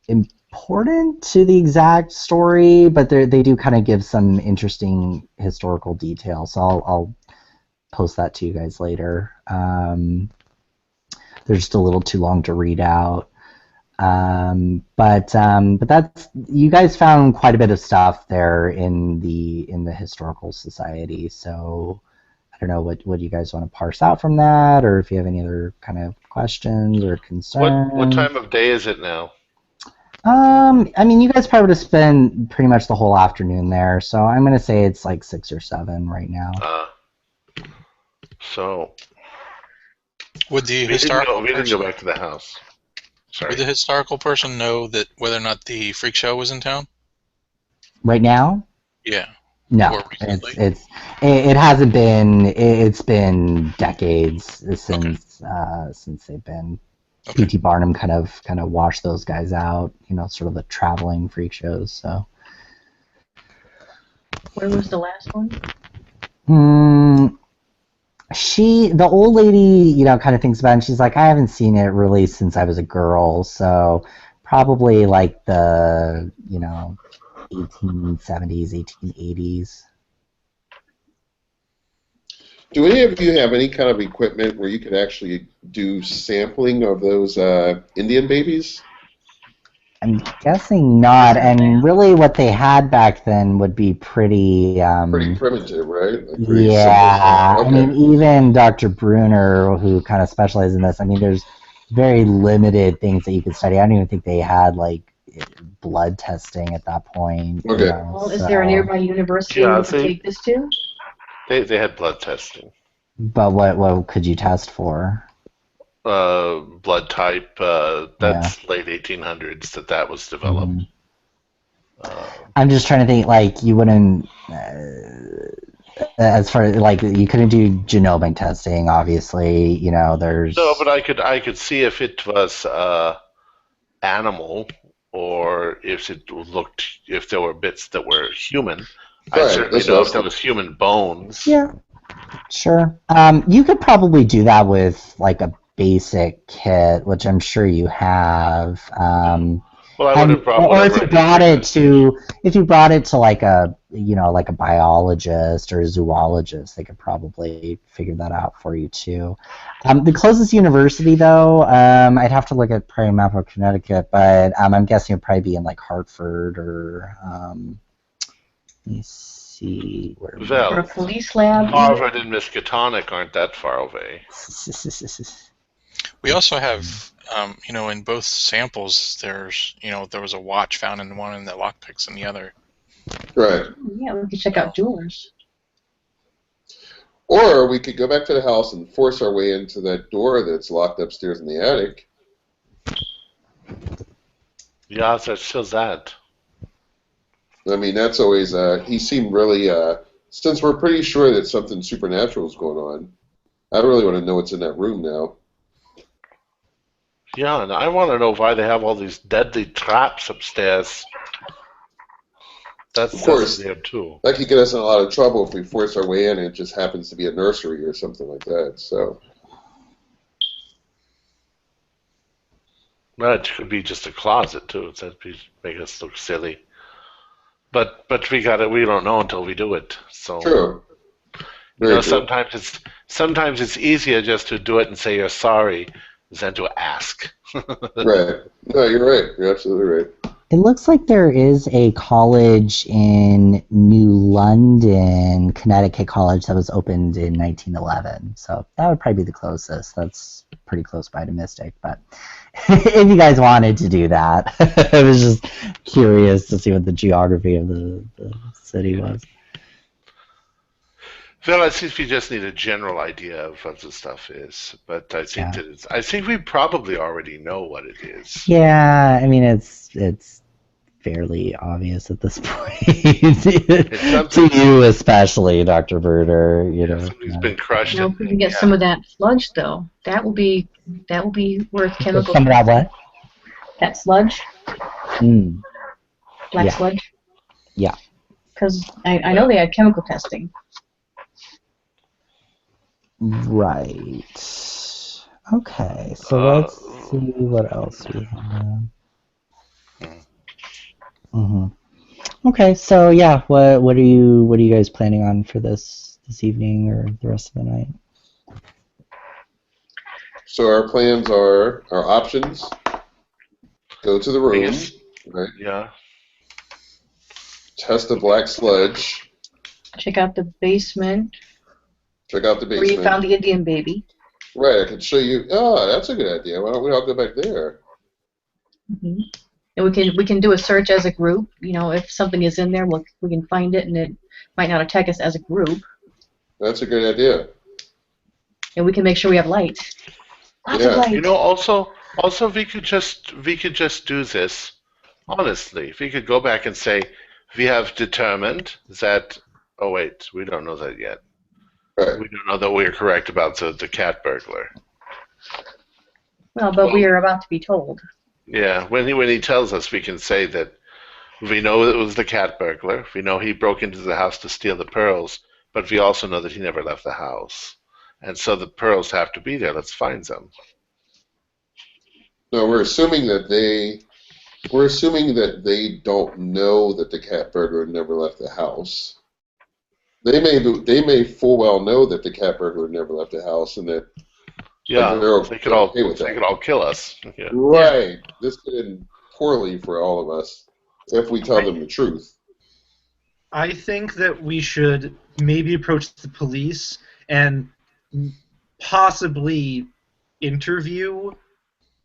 important to the exact story, but they do kind of give some interesting historical details. So I'll post that to you guys later. They're just a little too long to read out. But that's, you guys found quite a bit of stuff there in the Historical Society. So I don't know what you guys want to parse out from that, or if you have any other kind of questions or concerns. What time of day is it now? I mean, you guys probably would have spent pretty much the whole afternoon there, so I'm gonna say it's like 6 or 7 right now. So Would the we didn't go back to the house. Sorry. Would the historical person know that whether or not the freak show was in town? Right now? Yeah. No, Or recently? it hasn't been. It's been decades since they've been. Okay. P.T. Barnum kind of washed those guys out. You know, sort of the traveling freak shows. So. Where was the last one? The old lady, you know, kind of thinks about it, and she's like, I haven't seen it really since I was a girl, so probably like the, 1870s, 1880s. Do any of you have any kind of equipment where you could actually do sampling of those Indian babies? I'm guessing not, and really what they had back then would be pretty primitive, right? Like pretty yeah, simple stuff. I mean, even Dr. Bruner, who kind of specializes in this, I mean, there's very limited things that you could study. I don't even think they had, like, blood testing at that point. Okay. Well, is there a nearby university we could take this to? They had blood testing. But what could you test for? Blood type. That's late 1800s that was developed. I'm just trying to think, like, you wouldn't, as far as, like, you couldn't do genomic testing, obviously, there's... No, but I could see if it was animal, or if there were bits that were human. Right, I certainly know if there was human bones. Yeah, sure. You could probably do that with, like, a basic kit, which I'm sure you have. Well, I would have probably. Or if you brought it to like a like a biologist or a zoologist, they could probably figure that out for you too. The closest university, though, I'd have to look at probably a map of Connecticut, but I'm guessing it'd probably be in like Hartford or let me see where. Or a police lab. Harvard and Miskatonic aren't that far away. We also have In both samples, there was a watch found in one and the lockpicks in the other. Right. Yeah, we could check out jewelers. Or we could go back to the house and force our way into that door that's locked upstairs in the attic. Yeah, that's still that. I mean, that's always, he seemed really, since we're pretty sure that something supernatural is going on, I really want to know what's in that room now. Yeah, and I want to know why they have all these deadly traps upstairs. That's Of course, weird too. that could get us in a lot of trouble if we force our way in and it just happens to be a nursery or something like that, so. Well, it could be just a closet too. That'd make us look silly. But we don't know until we do it. So True. Very true. sometimes it's easier just to do it and say you're sorry than to ask. Right. No, you're right. You're absolutely right. It looks like there is a college in New London, Connecticut College, that was opened in 1911. So that would probably be the closest. That's pretty close by to Mystic. But if you guys wanted to do that, I was just curious to see what the geography of the city was. Well, I think we just need a general idea of what the stuff is, but I think I think we probably already know what it is. Yeah, I mean it's fairly obvious at this point. To you especially, Dr. Birder, Somebody's been crushed. If we can get some of that sludge though, that will be worth chemical. Some of that what? That sludge. Black sludge. Yeah. Because I know they had chemical testing. Right. Okay, so let's see what else we have. Okay, so yeah, what are you guys planning on for this evening or the rest of the night? So our plans are, our options, go to the room, right? Yeah. Test the black sludge. Check out the basement. Check out the basement. Where you found the Indian baby. Right, I can show you. Oh, that's a good idea. Why don't we all go back there? And we can do a search as a group. If something is in there, we can find it, and it might not attack us as a group. That's a good idea. And we can make sure we have light. Lots of light. Also we could just do this honestly. If we could go back and say we have determined that. Oh wait, we don't know that yet. Right. We don't know that we're correct about the cat burglar. Well, but we are about to be told. Yeah, when he tells us, we can say that we know it was the cat burglar. We know he broke into the house to steal the pearls, but we also know that he never left the house. And so the pearls have to be there. Let's find them. No, we're assuming that they don't know that the cat burglar never left the house. They may full well know that the cat burglar never left the house, and that they could all kill us. Yeah. Right. This could end poorly for all of us if we tell them the truth. I think that we should maybe approach the police and possibly interview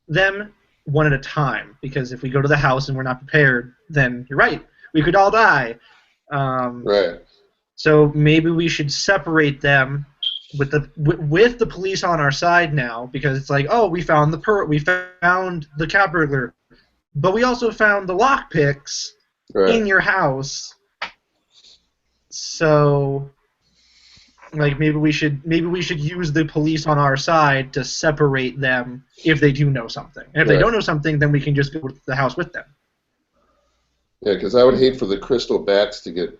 them one at a time, because if we go to the house and we're not prepared, then you're right, we could all die. Right. So maybe we should separate them with the police on our side now, because it's like, oh, we found the cat burglar, but we also found the lockpicks in your house. So, like, maybe we should use the police on our side to separate them if they do know something, and if they don't know something, then we can just go to the house with them. Yeah, because I would hate for the crystal bats to get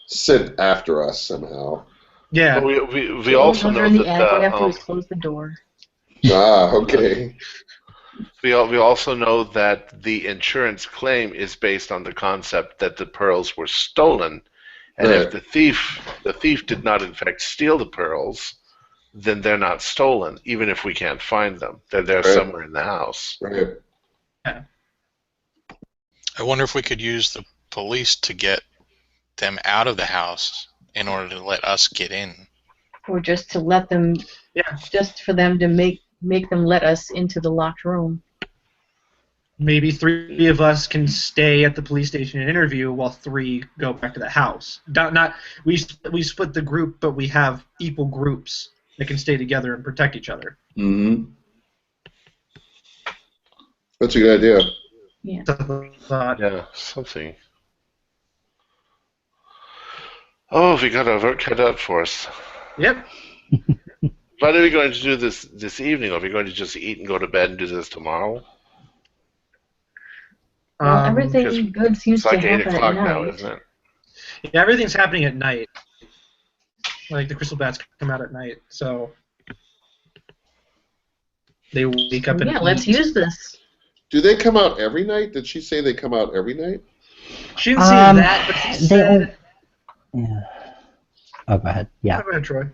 sent after us somehow. Yeah. We also know that we have to close the door. Okay. We also know that the insurance claim is based on the concept that the pearls were stolen, and if the thief did not in fact steal the pearls, then they're not stolen, even if we can't find them. They're there somewhere in the house. Right. Yeah. I wonder if we could use the police to get them out of the house in order to let us get in. Or just to let them, just for them to make make them let us into the locked room. Maybe 3 of us can stay at the police station and interview, while 3 go back to the house. We split the group, but we have equal groups that can stay together and protect each other. Mm-hmm. That's a good idea. Yeah. Yeah, something. Oh, we got our work cut out for us. Yep. What are we going to do this evening? Are we going to just eat and go to bed and do this tomorrow? Well, everything good seems It's like to 8 happen o'clock at now, night. isn't it? Yeah, everything's happening at night. Like the crystal bats come out at night, so they wake up. Yeah, let's use this. Do they come out every night? Did she say they come out every night? She didn't say that, but she said. Yeah. Oh, go ahead. Yeah. Go ahead, Troy.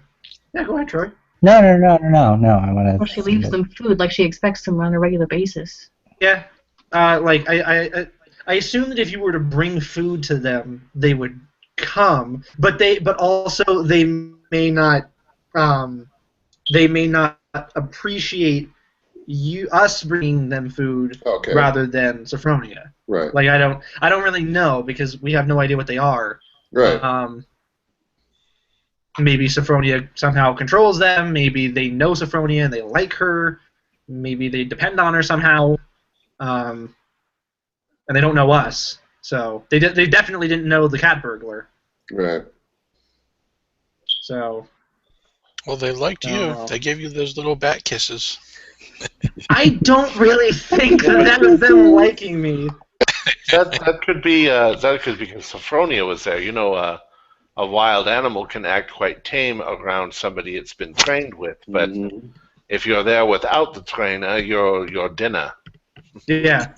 Yeah, go ahead, Troy. No. I want to. Or she leaves them food like she expects them on a regular basis. Yeah. Like I assume that if you were to bring food to them, they would come, but also they may not appreciate us bringing them food rather than Sophronia. Right. Like I don't really know because we have no idea what they are. Right. Maybe Sophronia somehow controls them. Maybe they know Sophronia and they like her. Maybe they depend on her somehow. And they don't know us. So they definitely didn't know the cat burglar. Right. So. Well, they liked you. They gave you those little bat kisses. I don't really think that was them liking me. That could be because Sophronia was there. You know, a wild animal can act quite tame around somebody it's been trained with, but if you're there without the trainer, you're dinner. Yeah.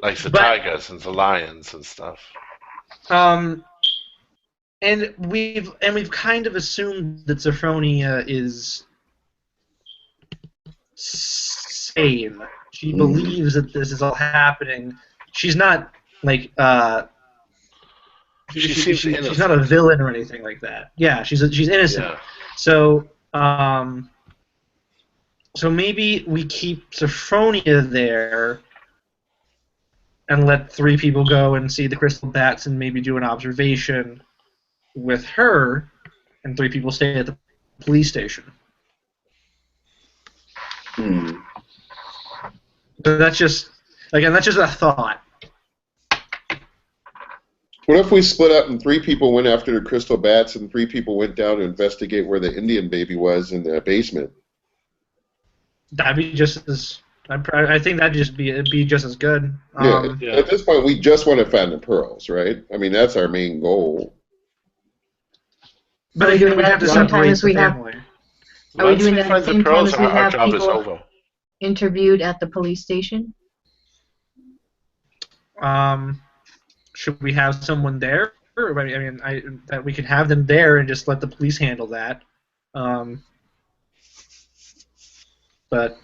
Like the tigers and the lions and stuff. And we've kind of assumed that Sophronia is sane. She believes that this is all happening. She's not like she's not a villain or anything like that. Yeah, she's innocent. Yeah. So so maybe we keep Sophronia there and let 3 people go and see the crystal bats and maybe do an observation with her, and 3 people stay at the police station. So that's just a thought. What if we split up and 3 people went after the crystal bats and 3 people went down to investigate where the Indian baby was in the basement? That'd be just as. I think that'd just be just as good. Yeah. At this point, we just want to find the pearls, right? I mean, that's our main goal. But again, we have to separate the family. Are we doing that at the same time as we have people interviewed at the police station? Should we have someone there? I mean, that we could have them there and just let the police handle that. But.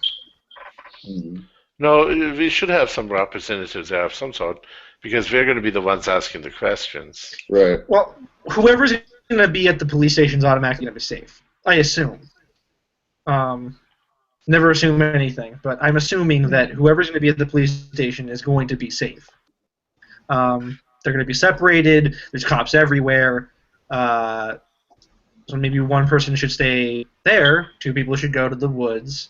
No, we should have some representatives there of some sort, because they're going to be the ones asking the questions. Right. Well, whoever's going to be at the police station is automatically going to be safe. I assume. Never assume anything, but I'm assuming that whoever's going to be at the police station is going to be safe. They're going to be separated. There's cops everywhere. So maybe 1 person should stay there. 2 people should go to the woods.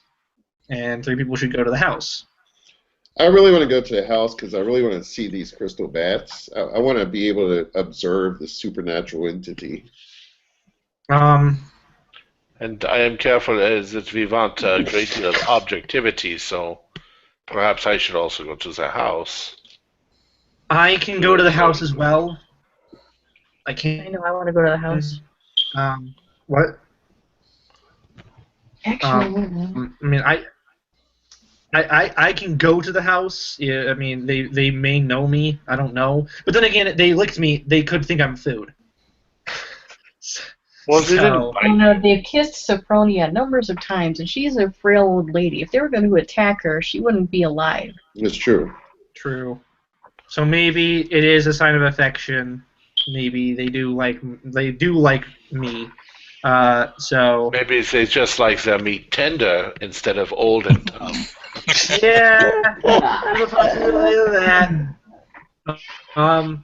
And 3 people should go to the house. I really want to go to the house because I really want to see these crystal bats. I want to be able to observe the supernatural entity. And I am careful as that we want a great deal of objectivity, so perhaps I should also go to the house. I can go to the house as well. I know I want to go to the house. What? Actually, I mean, I can go to the house. Yeah, I mean, they may know me. I don't know. But then again, they licked me. They could think I'm food. Well, they didn't bite you. They've kissed Sophronia numbers of times, and she's a frail old lady. If they were going to attack her, she wouldn't be alive. It's true. True. So maybe it is a sign of affection. Maybe they do like me. So Maybe they just like their meat tender instead of old and tough. yeah, there's a possibility of that. I'm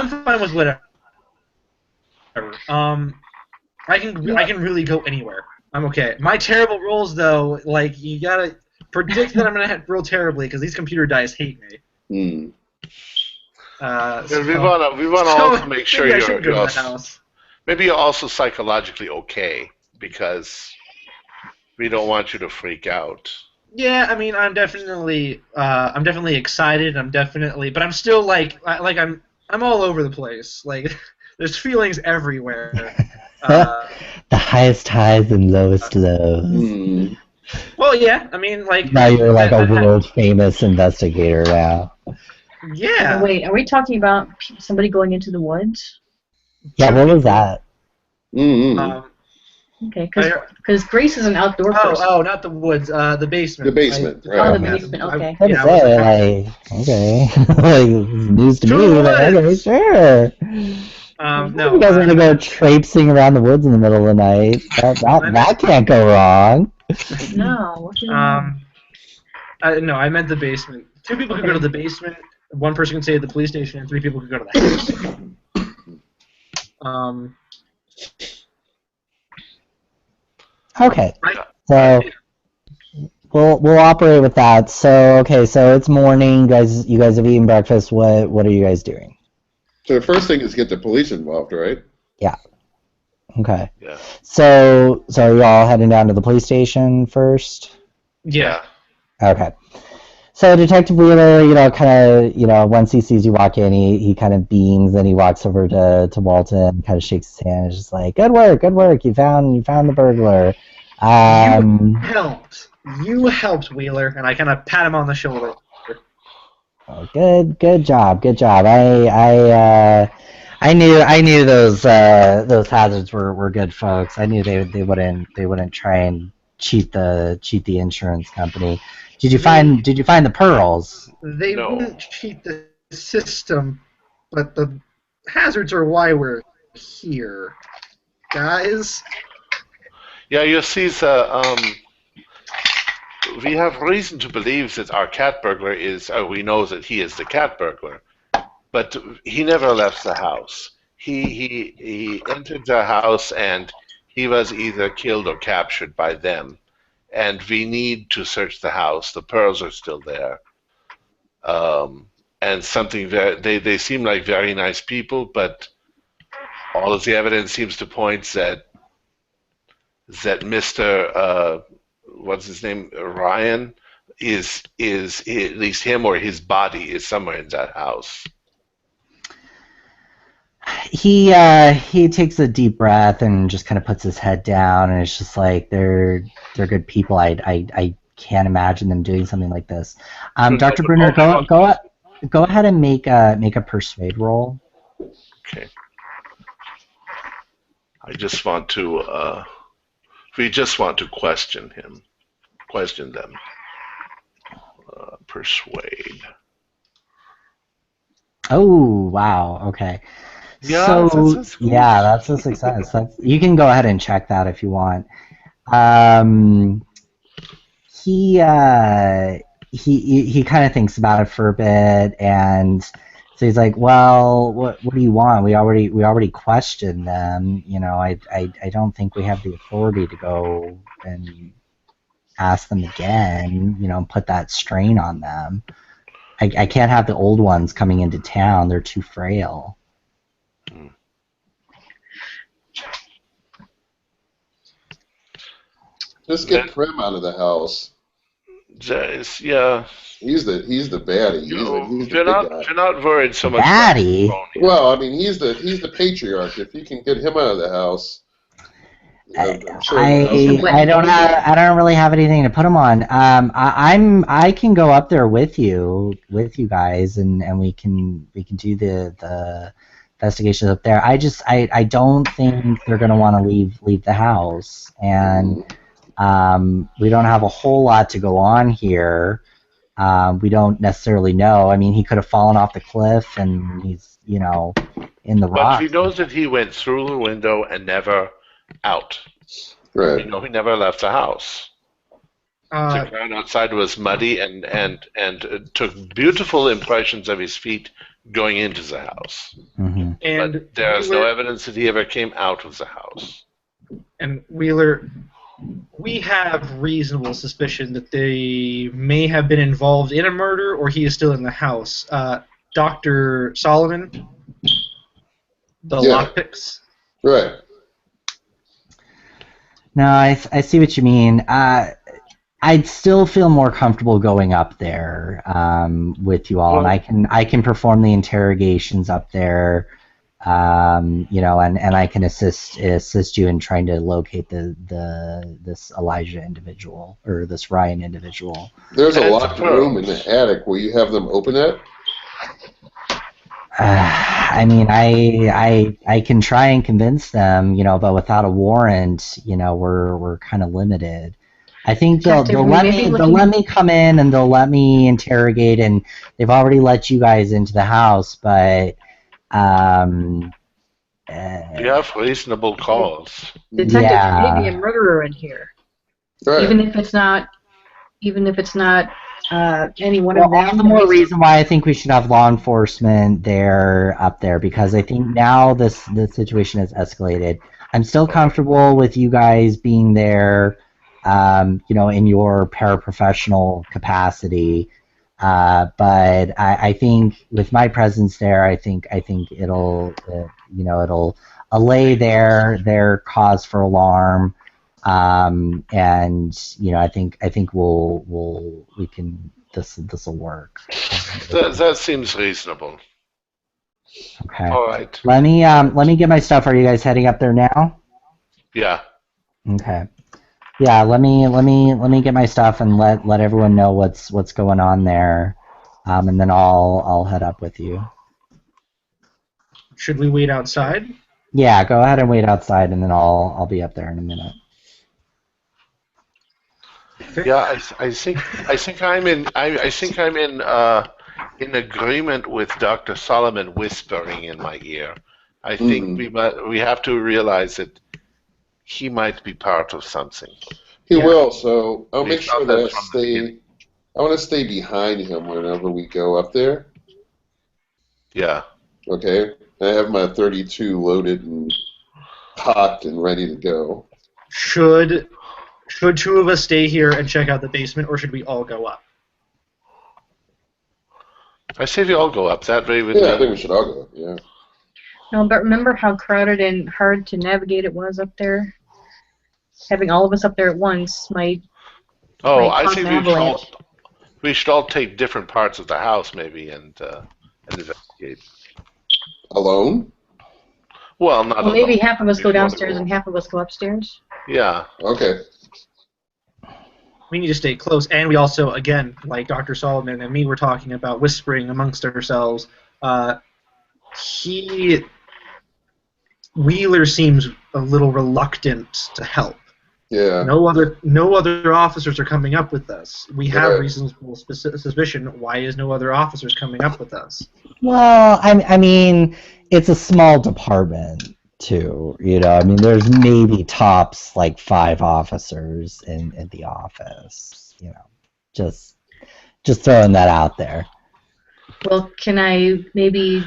fine with whatever. I can really go anywhere. I'm okay. My terrible rolls, though, like you gotta predict that I'm gonna roll terribly because these computer dice hate me. We want to also make sure maybe I should go to the you're house. maybe you're also psychologically okay because we don't want you to freak out. Yeah, I mean, I'm definitely excited. But I'm still I'm all over the place. Like, there's feelings everywhere. The highest highs and lowest lows. Well, yeah, I mean, like Now you're like a world famous investigator now. Yeah. Wait, are we talking about somebody going into the woods? Yeah, what was that? Okay, because Grace is an outdoor person. Oh, not the woods. The basement. The basement. Right? Oh, the basement. Okay. Okay, like news to me. But okay, sure. No. You guys want to go traipsing around the woods in the middle of the night? That can't go wrong. No. No, I meant the basement. 2 people could go to the basement. 1 person can stay at the police station, and 3 people could go to the house. Okay. So we'll operate with that. So okay, so it's morning, guys. You guys have eaten breakfast. What are you guys doing? So the first thing is get the police involved, right? Yeah. Okay. Yeah. So are you all heading down to the police station first? Yeah. Okay. So Detective Wheeler, kind of, once he sees you walk in, he kind of beams, and he walks over to Walton, kind of shakes his hand, and is just like, good work, you found the burglar. You helped, Wheeler, and I kind of pat him on the shoulder. Oh, good job. I knew those hazards were good folks. I knew they wouldn't try and cheat the insurance company. Did you find the pearls? They wouldn't cheat the system, but the hazards are why we're here, guys. Yeah, you see, we have reason to believe that our cat burglar we know that he is the cat burglar, but he never left the house. He entered the house and he was either killed or captured by them. And we need to search the house. The pearls are still there. And something they seem like very nice people, but all of the evidence seems to point that Mr. What's his name, Ryan, is at least him or his body is somewhere in that house. He takes a deep breath and just kind of puts his head down, and it's just like they're good people. I can't imagine them doing something like this. Dr. Brunner, go ahead and make a persuade roll. Okay. We just want to question them. Persuade. Oh wow. Okay. Yeah, so that's cool. Yeah, that's a success. You can go ahead and check that if you want. He kind of thinks about it for a bit, and so he's like, "Well, what do you want? We already questioned them. I don't think we have the authority to go and ask them again. Put that strain on them. I can't have the old ones coming into town. They're too frail." Just get Prim out of the house. Yeah. He's the baddie. He's the You're not worried so much. Baddie? Well, I mean, he's the patriarch. If you can get him out of the house, I'm sure I don't really have anything to put him on. I can go up there with you guys, and we can do the investigations up there. I don't think they're gonna want to leave the house, and we don't have a whole lot to go on here. We don't necessarily know. I mean, he could have fallen off the cliff, and he's in the rock. But he knows that he went through the window and never out. Right. You know, he never left the house. The Uh, ground outside was muddy and took beautiful impressions of his feet going into the house. Mm-hmm. and But there is no Wheeler, evidence that he ever came out of the house. and Wheeler, we have reasonable suspicion that they may have been involved in a murder, or he is still in the house. Dr. Solomon, the Yeah. lockpicks. Right. No, I see what you mean. I'd still feel more comfortable going up there with you all, and I can perform the interrogations up there, you know, and I can assist you in trying to locate this Elijah individual or this Ryan individual. There's a And locked room in the attic. Will you have them open it? I mean, I can try and convince them, you know, but without a warrant, you know, we're kind of limited. I think they'll let me come in and they'll let me interrogate, and they've already let you guys into the house, but You have reasonable cause. Detective, Yeah. there may be a murderer in here. Right. Even if it's not any one well, of them. all the more reason why I think we should have law enforcement up there, because I think now the situation has escalated. I'm still comfortable with you guys being there, you know, in your paraprofessional capacity, but I think with my presence there, I think it'll you know, it'll allay their cause for alarm. And you know, I think we can this will work. That seems reasonable. Okay. All right. Let me get my stuff. Are you guys heading up there now? Yeah. Okay. Yeah. Let me get my stuff and let everyone know what's going on there, and then I'll head up with you. Should we wait outside? Yeah. Go ahead and wait outside, and then I'll be up there in a minute. Yeah, I think I'm in agreement with Dr. Solomon whispering in my ear. I think we have to realize that he might be part of something. He Yeah. will, so I'll We make thought sure that that from the beginning. I want to stay behind him whenever we go up there. Yeah. Okay? I have my 32 loaded and cocked and ready to go. Should two of us stay here and check out the basement, or should we all go up? I say we all go up. That way with Yeah, I think we should all go. Yeah. No, but remember how crowded and hard to navigate it was up there? Having all of us up there at once might I cause think an avalanche. we should all take different parts of the house maybe and investigate. Alone? Well, not Well, maybe alone. half of us If go you wanna downstairs and half of us go upstairs. Yeah. Okay. We need to stay close, and we also, again, like Dr. Solomon and me were talking about whispering amongst ourselves. Wheeler seems a little reluctant to help. Yeah. No other officers are coming up with us. We have Right. reasonable suspicion. Why is no other officers coming up with us? Well, I mean, it's a small department too. You know, I mean, there's maybe tops like 5 officers in the office. You know, just throwing that out there. Well, can I maybe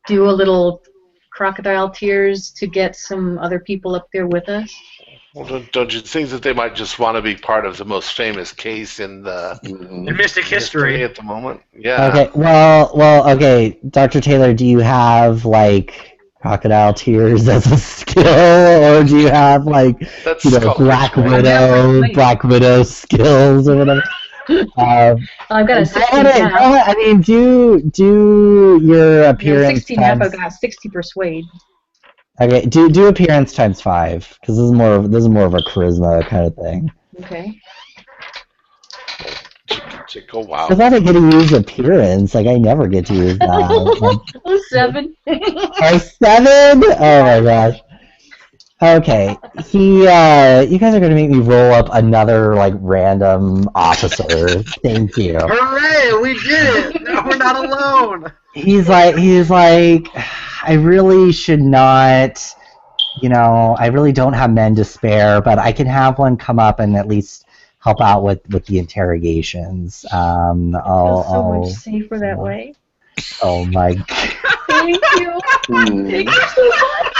do a little crocodile tears to get some other people up there with us? Well, don't you think that they might just want to be part of the most famous case in the Mhm. In Mystic history, at the moment? Yeah. Okay. Well. Okay, Dr. Taylor, do you have like crocodile tears as a skill, or do you have like That's called Black ritual. Widow skills or whatever? I've got a 16 half. I mean, do your I've got appearance 16 half. I've times. got 60 persuade. Okay, do appearance times 5, because this is more of a charisma kind of thing. Okay. Oh, wow. I thought I get to use appearance. Like I never get to use that. Like, 7. a 7? Oh my gosh. Okay, you guys are gonna make me roll up another like random officer. Thank you. hooray! We did it. Now we're not alone. He's like, I really should not I really don't have men to spare, but I can have one come up and at least help out with the interrogations. It feels so much safer that way. Oh my God. Thank you. Thank you so much.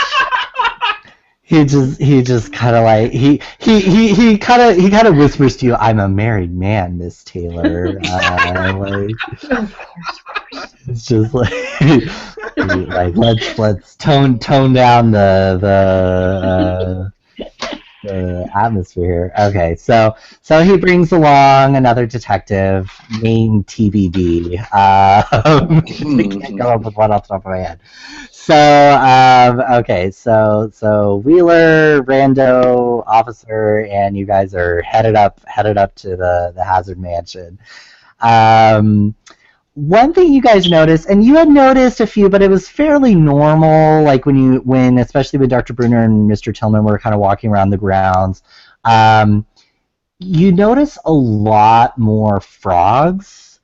He just kind of like he kind of whispers to you, "I'm a married man, Miss Taylor." Like, it's just like let's tone down the atmosphere. Okay, so he brings along another detective named TBD. I can't come up with one off the top of my head. So okay, so Wheeler, Rando, Officer, and you guys are headed up to the Hazard Mansion. One thing you guys noticed, and you had noticed a few, but it was fairly normal, like when especially with Dr. Bruner and Mr. Tillman were kind of walking around the grounds, you notice a lot more frogs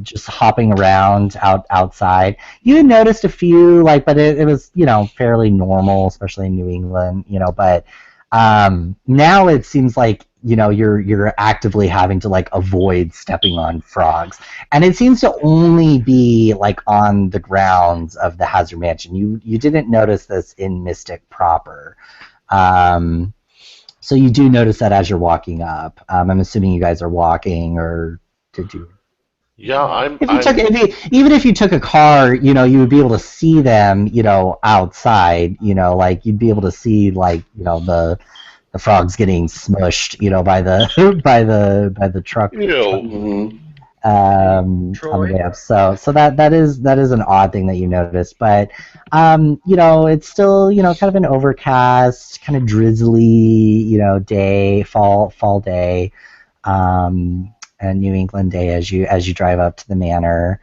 just hopping around outside. You had noticed a few, but it was, fairly normal, especially in New England, but now it seems like you're actively having to avoid stepping on frogs, and it seems to only be on the grounds of the Hazard Mansion. You didn't notice this in Mystic proper, so you do notice that as you're walking up. I'm assuming you guys are walking, or did you? Yeah, Even if you took a car, you would be able to see them, outside. You'd be able to see the frogs getting smushed, by the by the truck. On the way up. So that is an odd thing that you noticed, but it's still kind of an overcast, kind of drizzly, day, fall day, and New England day as you drive up to the manor,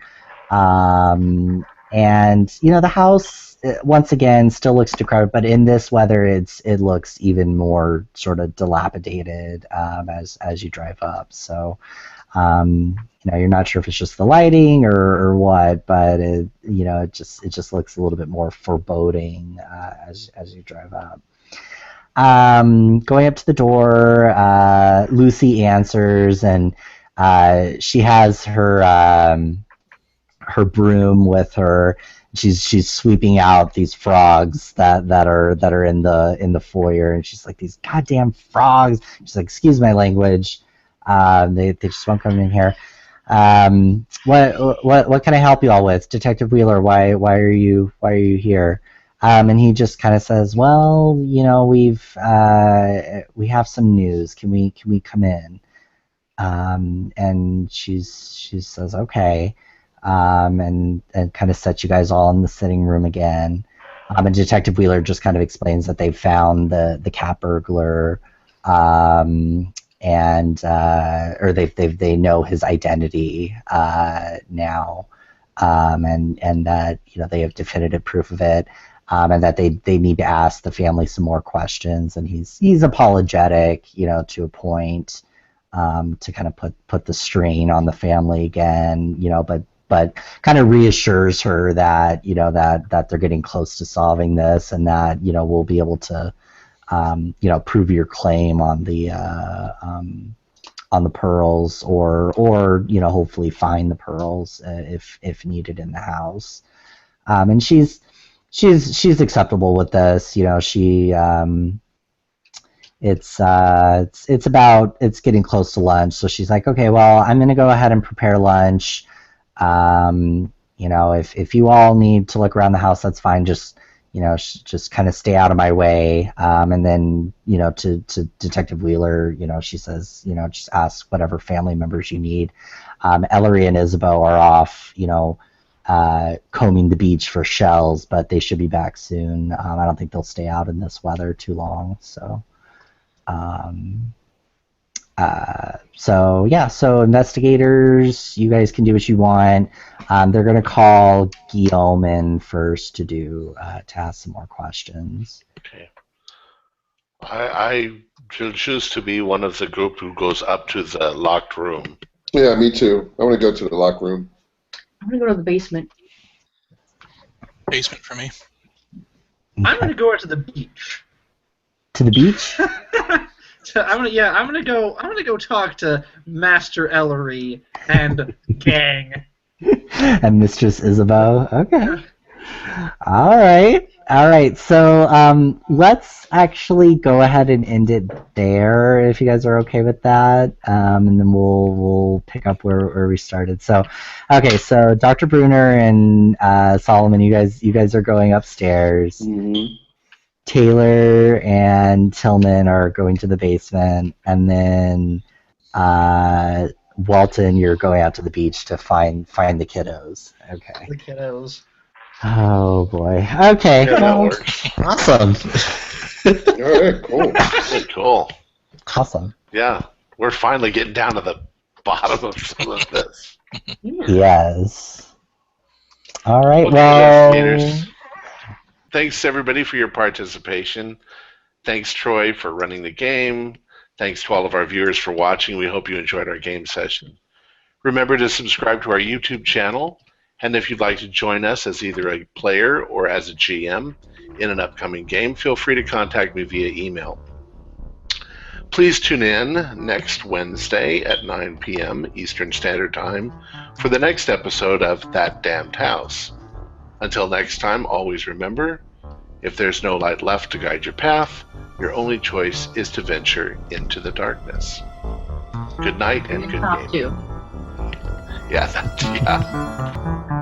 and the house once again still looks decrepit, but in this weather it looks even more sort of dilapidated as you drive up. So you're not sure if it's just the lighting or what, but it just looks a little bit more foreboding as you drive up. Going up to the door, Lucy answers, and she has her broom with her. She's sweeping out these frogs that are in the foyer, and she's like, "These goddamn frogs!" She's like, "Excuse my language. They just won't come in here." What can I help you all with, Detective Wheeler? Why are you here? And he just kind of says, "Well, we have some news. Can we come in?" And she says, "Okay." And kind of sets you guys all in the sitting room again. And Detective Wheeler just kind of explains that they've found the cat burglar, and or they know his identity now, and that they have definitive proof of it, and that they need to ask the family some more questions. And he's apologetic, to a point, to kind of put the strain on the family again, but kind of reassures her that that they're getting close to solving this, and that we'll be able to prove your claim on the pearls, or hopefully find the pearls if needed in the house. And she's acceptable with this. She it's getting close to lunch, so she's like, "Okay, well, I'm gonna go ahead and prepare lunch. If you all need to look around the house, that's fine. Just kind of stay out of my way." And then, to Detective Wheeler, she says, just ask whatever family members you need. Ellery and Isabeau are off, combing the beach for shells, but they should be back soon. I don't think they'll stay out in this weather too long. So, so investigators, you guys can do what you want. They're going to call Guillaume in first to ask some more questions. Okay. I choose to be one of the group who goes up to the locked room. Yeah, me too. I want to go to the locked room. I'm going to go to the basement. Basement for me. I'm gonna go out to the beach. To the beach? I'm gonna go talk to Master Ellery and gang. And Mistress Isabeau. Okay. All right. So let's actually go ahead and end it there, if you guys are okay with that, and then we'll pick up where we started. So, okay. So Dr. Bruner and Solomon, you guys are going upstairs. Mm-hmm. Taylor and Tillman are going to the basement, and then Walton, you're going out to the beach to find the kiddos. Okay. The kiddos. Oh boy. Okay. Yeah, that well, works. awesome. All right, cool. Hey, cool. Awesome. Yeah, we're finally getting down to the bottom of some of this. Yes. All right. Okay, Well. investigators. Thanks everybody for your participation. Thanks Troy for running the game. Thanks to all of our viewers for watching. We hope you enjoyed our game session. Remember to subscribe to our YouTube channel, and if you'd like to join us as either a player or as a GM in an upcoming game, feel free to contact me via email. Please tune in next Wednesday at 9 p.m. Eastern Standard Time for the next episode of That Damned House. Until next time, always remember, if there's no light left to guide your path, your only choice is to venture into the darkness. Good night and good game. Too. Yeah.